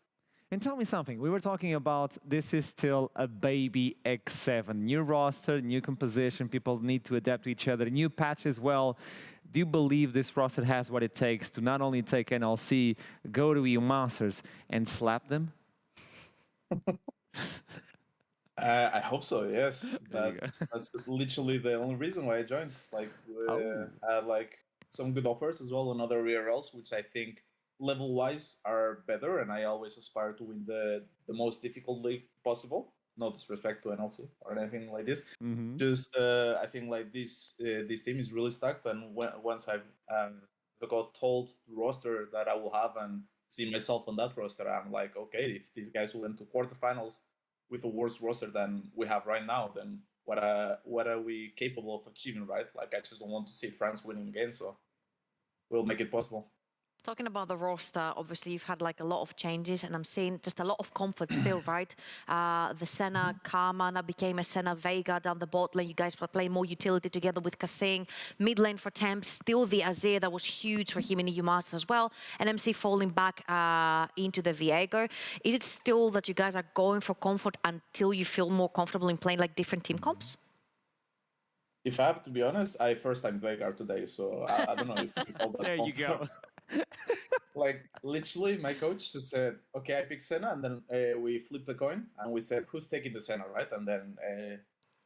And tell me something, we were talking about this is still a baby X7. New roster, new composition, people need to adapt to each other, new patch as well. Do you believe this roster has what it takes to not only take NLC, go to EU Masters and slap them? I hope so, yes. That's literally the only reason why I joined. Like, we had like some good offers as well on other RLs, which I think level-wise are better, and I always aspire to win the most difficult league possible. No disrespect to NLC or anything like this. Just I think like this team is really stacked, and once I've got told the roster that I will have and see myself on that roster, I'm like, okay, if these guys went to quarterfinals with a worse roster than we have right now, then what are we capable of achieving, right? Like I just don't want to see France winning again, so we'll make it possible. Talking about the roster, obviously you've had like a lot of changes, and I'm seeing just a lot of comfort still, right? The Senna Karma now became a Senna Veigar down the bot lane. You guys are playing more utility together with Kasing. Mid lane for Temp, still the Azir that was huge for him in EU Masters as well. And MC falling back into the Viego. Is it still that you guys are going for comfort until you feel more comfortable in playing like different team comps? If I have to be honest, I first time Veigar today, so I don't know if you call that There you comfort. go. Like literally, my coach just said, "Okay, I picked Senna," and then we flipped the coin, and we said, "Who's taking the Senna?" Right? And then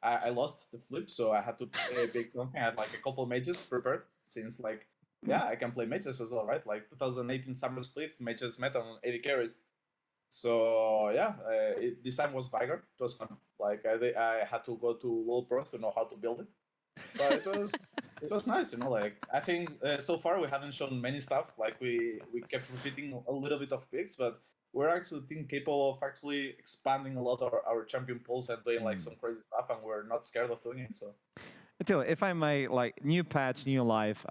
I lost the flip, so I had to pick something. I had like a couple mages prepared, since like I can play mages as well, right? Like 2018 Summer Split, mages meta on 80 carries. So yeah, this time was Viger. It was fun. Like I had to go to World Pros to know how to build it, but it was nice. Like I think so far we haven't shown many stuff. Like we kept repeating a little bit of picks, but we're actually a team capable of actually expanding a lot of our champion pools and doing like some crazy stuff, and we're not scared of doing it. So. Attila, if I may, like, new patch, new life,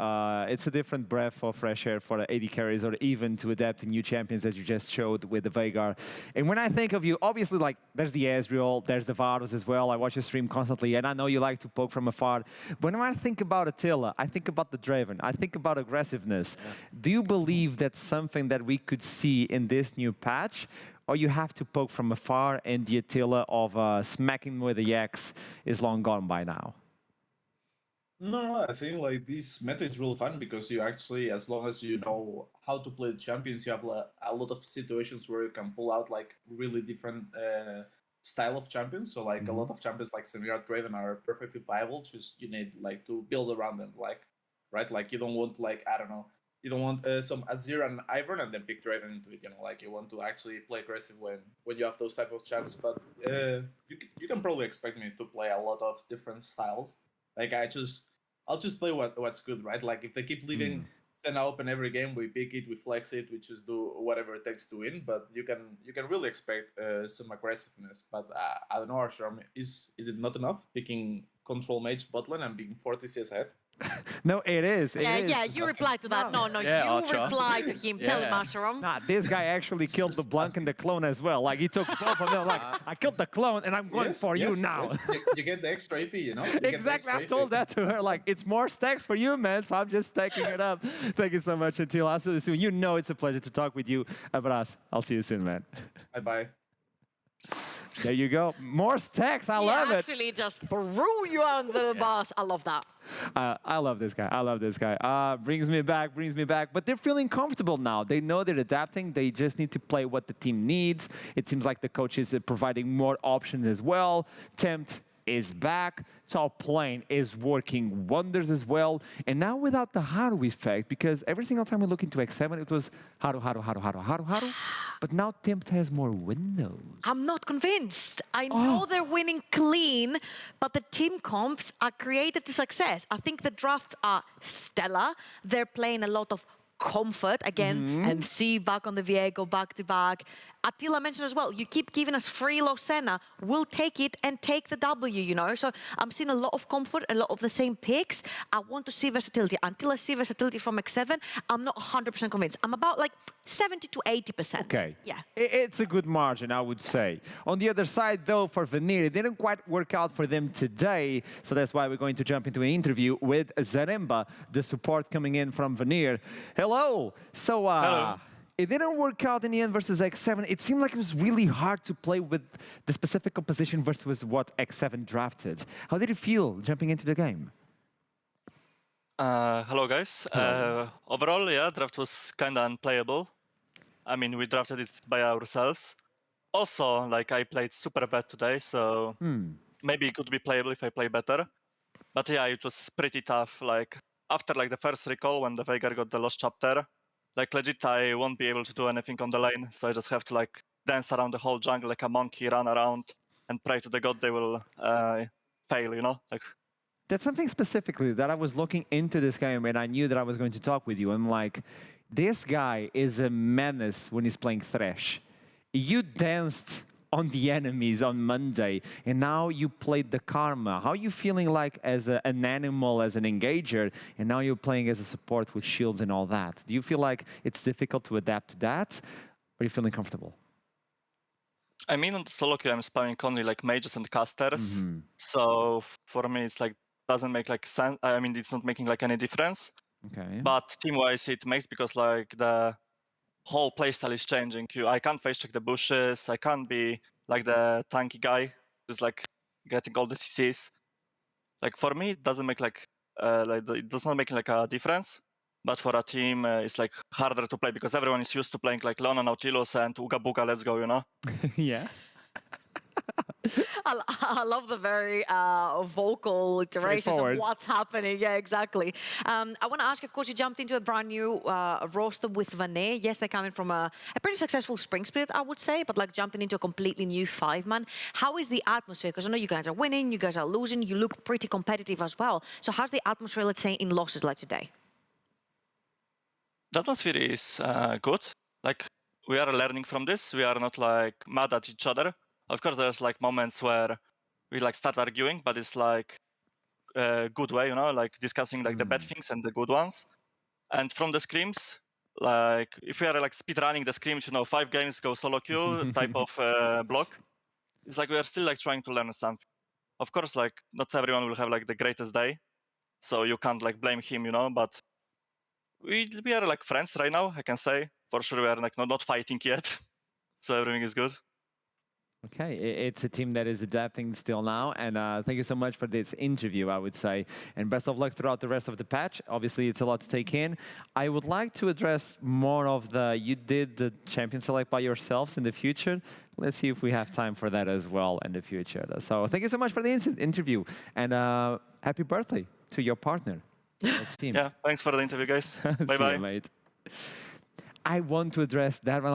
it's a different breath of fresh air for the AD carries or even to adapt to new champions as you just showed with the Veigar. And when I think of you, obviously, like, there's the Ezreal, there's the Varus as well. I watch your stream constantly, and I know you like to poke from afar. When I think about Attila, I think about the Draven. I think about aggressiveness. Yeah. Do you believe that's something that we could see in this new patch? Or you have to poke from afar and the Attila of smacking with the X is long gone by now? No, I think like this meta is really fun because you actually, as long as you know how to play the champions, you have a lot of situations where you can pull out like really different style of champions. So like a lot of champions like Vanir, Draven are perfectly viable. Just you need like to build around them, like right. Like you don't want like I don't know, you don't want some Azir and Ivern and then pick Draven into it. Like you want to actually play aggressive when you have those type of champs. But you can probably expect me to play a lot of different styles. Like I'll just play what's good, right? Like if they keep leaving Senna open every game, we pick it, we flex it, we just do whatever it takes to win. But you can really expect some aggressiveness. But I don't know, Arshram, is it not enough picking control mage bot lane and being 40 CS ahead? No, it is. Yeah, you replied to that. No, Yeah, you Archer. replied to him. Tell him, Asherom. Nah, this guy actually killed the Blanc and the clone as well. Like, he took both of them. Like, I killed the clone, and I'm going for you now. Yes. You get the extra AP, you know? Exactly. I told that to her. Like, it's more stacks for you, man, so I'm just stacking it up. Thank you so much, Attila. I'll see you soon. You know it's a pleasure to talk with you. Abras, I'll see you soon, man. Bye-bye. There you go. More stacks. I love it. Actually just threw you on the bus. I love that. I love this guy. I love this guy. Brings me back. But they're feeling comfortable now. They know they're adapting. They just need to play what the team needs. It seems like the coach is providing more options as well. Tempt is back. Top lane is working wonders as well. And now without the Haru effect, because every single time we look into X7, it was Haru. But now Tempt has more windows. I'm not convinced. I know they're winning clean, but the team comps are created to success. I think the drafts are stellar. They're playing a lot of comfort. Again, MC back on the Viego, back-to-back. Attila mentioned as well, you keep giving us free low Senna. We'll take it and take the W, you know? So I'm seeing a lot of comfort, a lot of the same picks. I want to see versatility. Until I see versatility from X7, I'm not 100% convinced. I'm about like 70 to 80%. Okay. Yeah. It's a good margin, I would say. On the other side, though, for Vanir, it didn't quite work out for them today. So that's why we're going to jump into an interview with Zaremba, the support coming in from Vanir. Hello. So, Hello. It didn't work out in the end versus X7. It seemed like it was really hard to play with the specific composition versus what X7 drafted. How did you feel jumping into the game? Hello, guys. Hello. Overall, yeah, draft was kind of unplayable. I mean, we drafted it by ourselves. Also, like, I played super bad today, so maybe it could be playable if I play better. But yeah, it was pretty tough. Like, after like the first recall, when the Veigar got the lost chapter, like legit, I won't be able to do anything on the lane, so I just have to like dance around the whole jungle like a monkey, run around, and pray to the god they will fail, you know? Like. That's something specifically that I was looking into this game and I knew that I was going to talk with you. I'm like, this guy is a menace when he's playing Thresh. You danced on the enemies on Monday, and now you played the Karma. How are you feeling like as an animal, as an engager, and now you're playing as a support with shields and all that? Do you feel like it's difficult to adapt to that, or are you feeling comfortable? I mean, on the solo queue, I'm spamming only like mages and casters. So for me, it's like doesn't make like sense. I mean, it's not making like any difference. Okay. But team-wise, it makes because like the whole playstyle is changing. I can't face check the bushes. I can't be like the tanky guy, just like getting all the CCs. Like for me, it doesn't make like it does not make like a difference. But for a team, it's like harder to play because everyone is used to playing like Lona, Nautilus, and Uga Buga. Let's go, you know. Yeah. I love the very vocal iterations of what's happening. Yeah, exactly. I want to ask, of course, you jumped into a brand new roster with Vanir. Yes, they're coming from a pretty successful spring split, I would say, but like jumping into a completely new 5-man. How is the atmosphere? Because I know you guys are winning, you guys are losing, you look pretty competitive as well. So how's the atmosphere, let's say, in losses like today? The atmosphere is good. Like, we are learning from this. We are not like mad at each other. Of course, there's like moments where we like start arguing, but it's like a good way, you know, like discussing like the bad things and the good ones. And from the scrims, like if we are like speedrunning the scrims, you know, 5 games go solo queue type of block, it's like we are still like trying to learn something. Of course, like not everyone will have like the greatest day, so you can't like blame him, you know, but we are like friends right now, I can say. For sure we are like not fighting yet. So everything is good. Okay, it's a team that is adapting still now, and thank you so much for this interview, I would say, and best of luck throughout the rest of the patch. Obviously, it's a lot to take in. I would like to address more of you did the champion select by yourselves in the future. Let's see if we have time for that as well in the future. So thank you so much for the interview, and happy birthday to your partner, your team. Yeah, thanks for the interview, guys. Bye-bye. Mate. I want to address that one.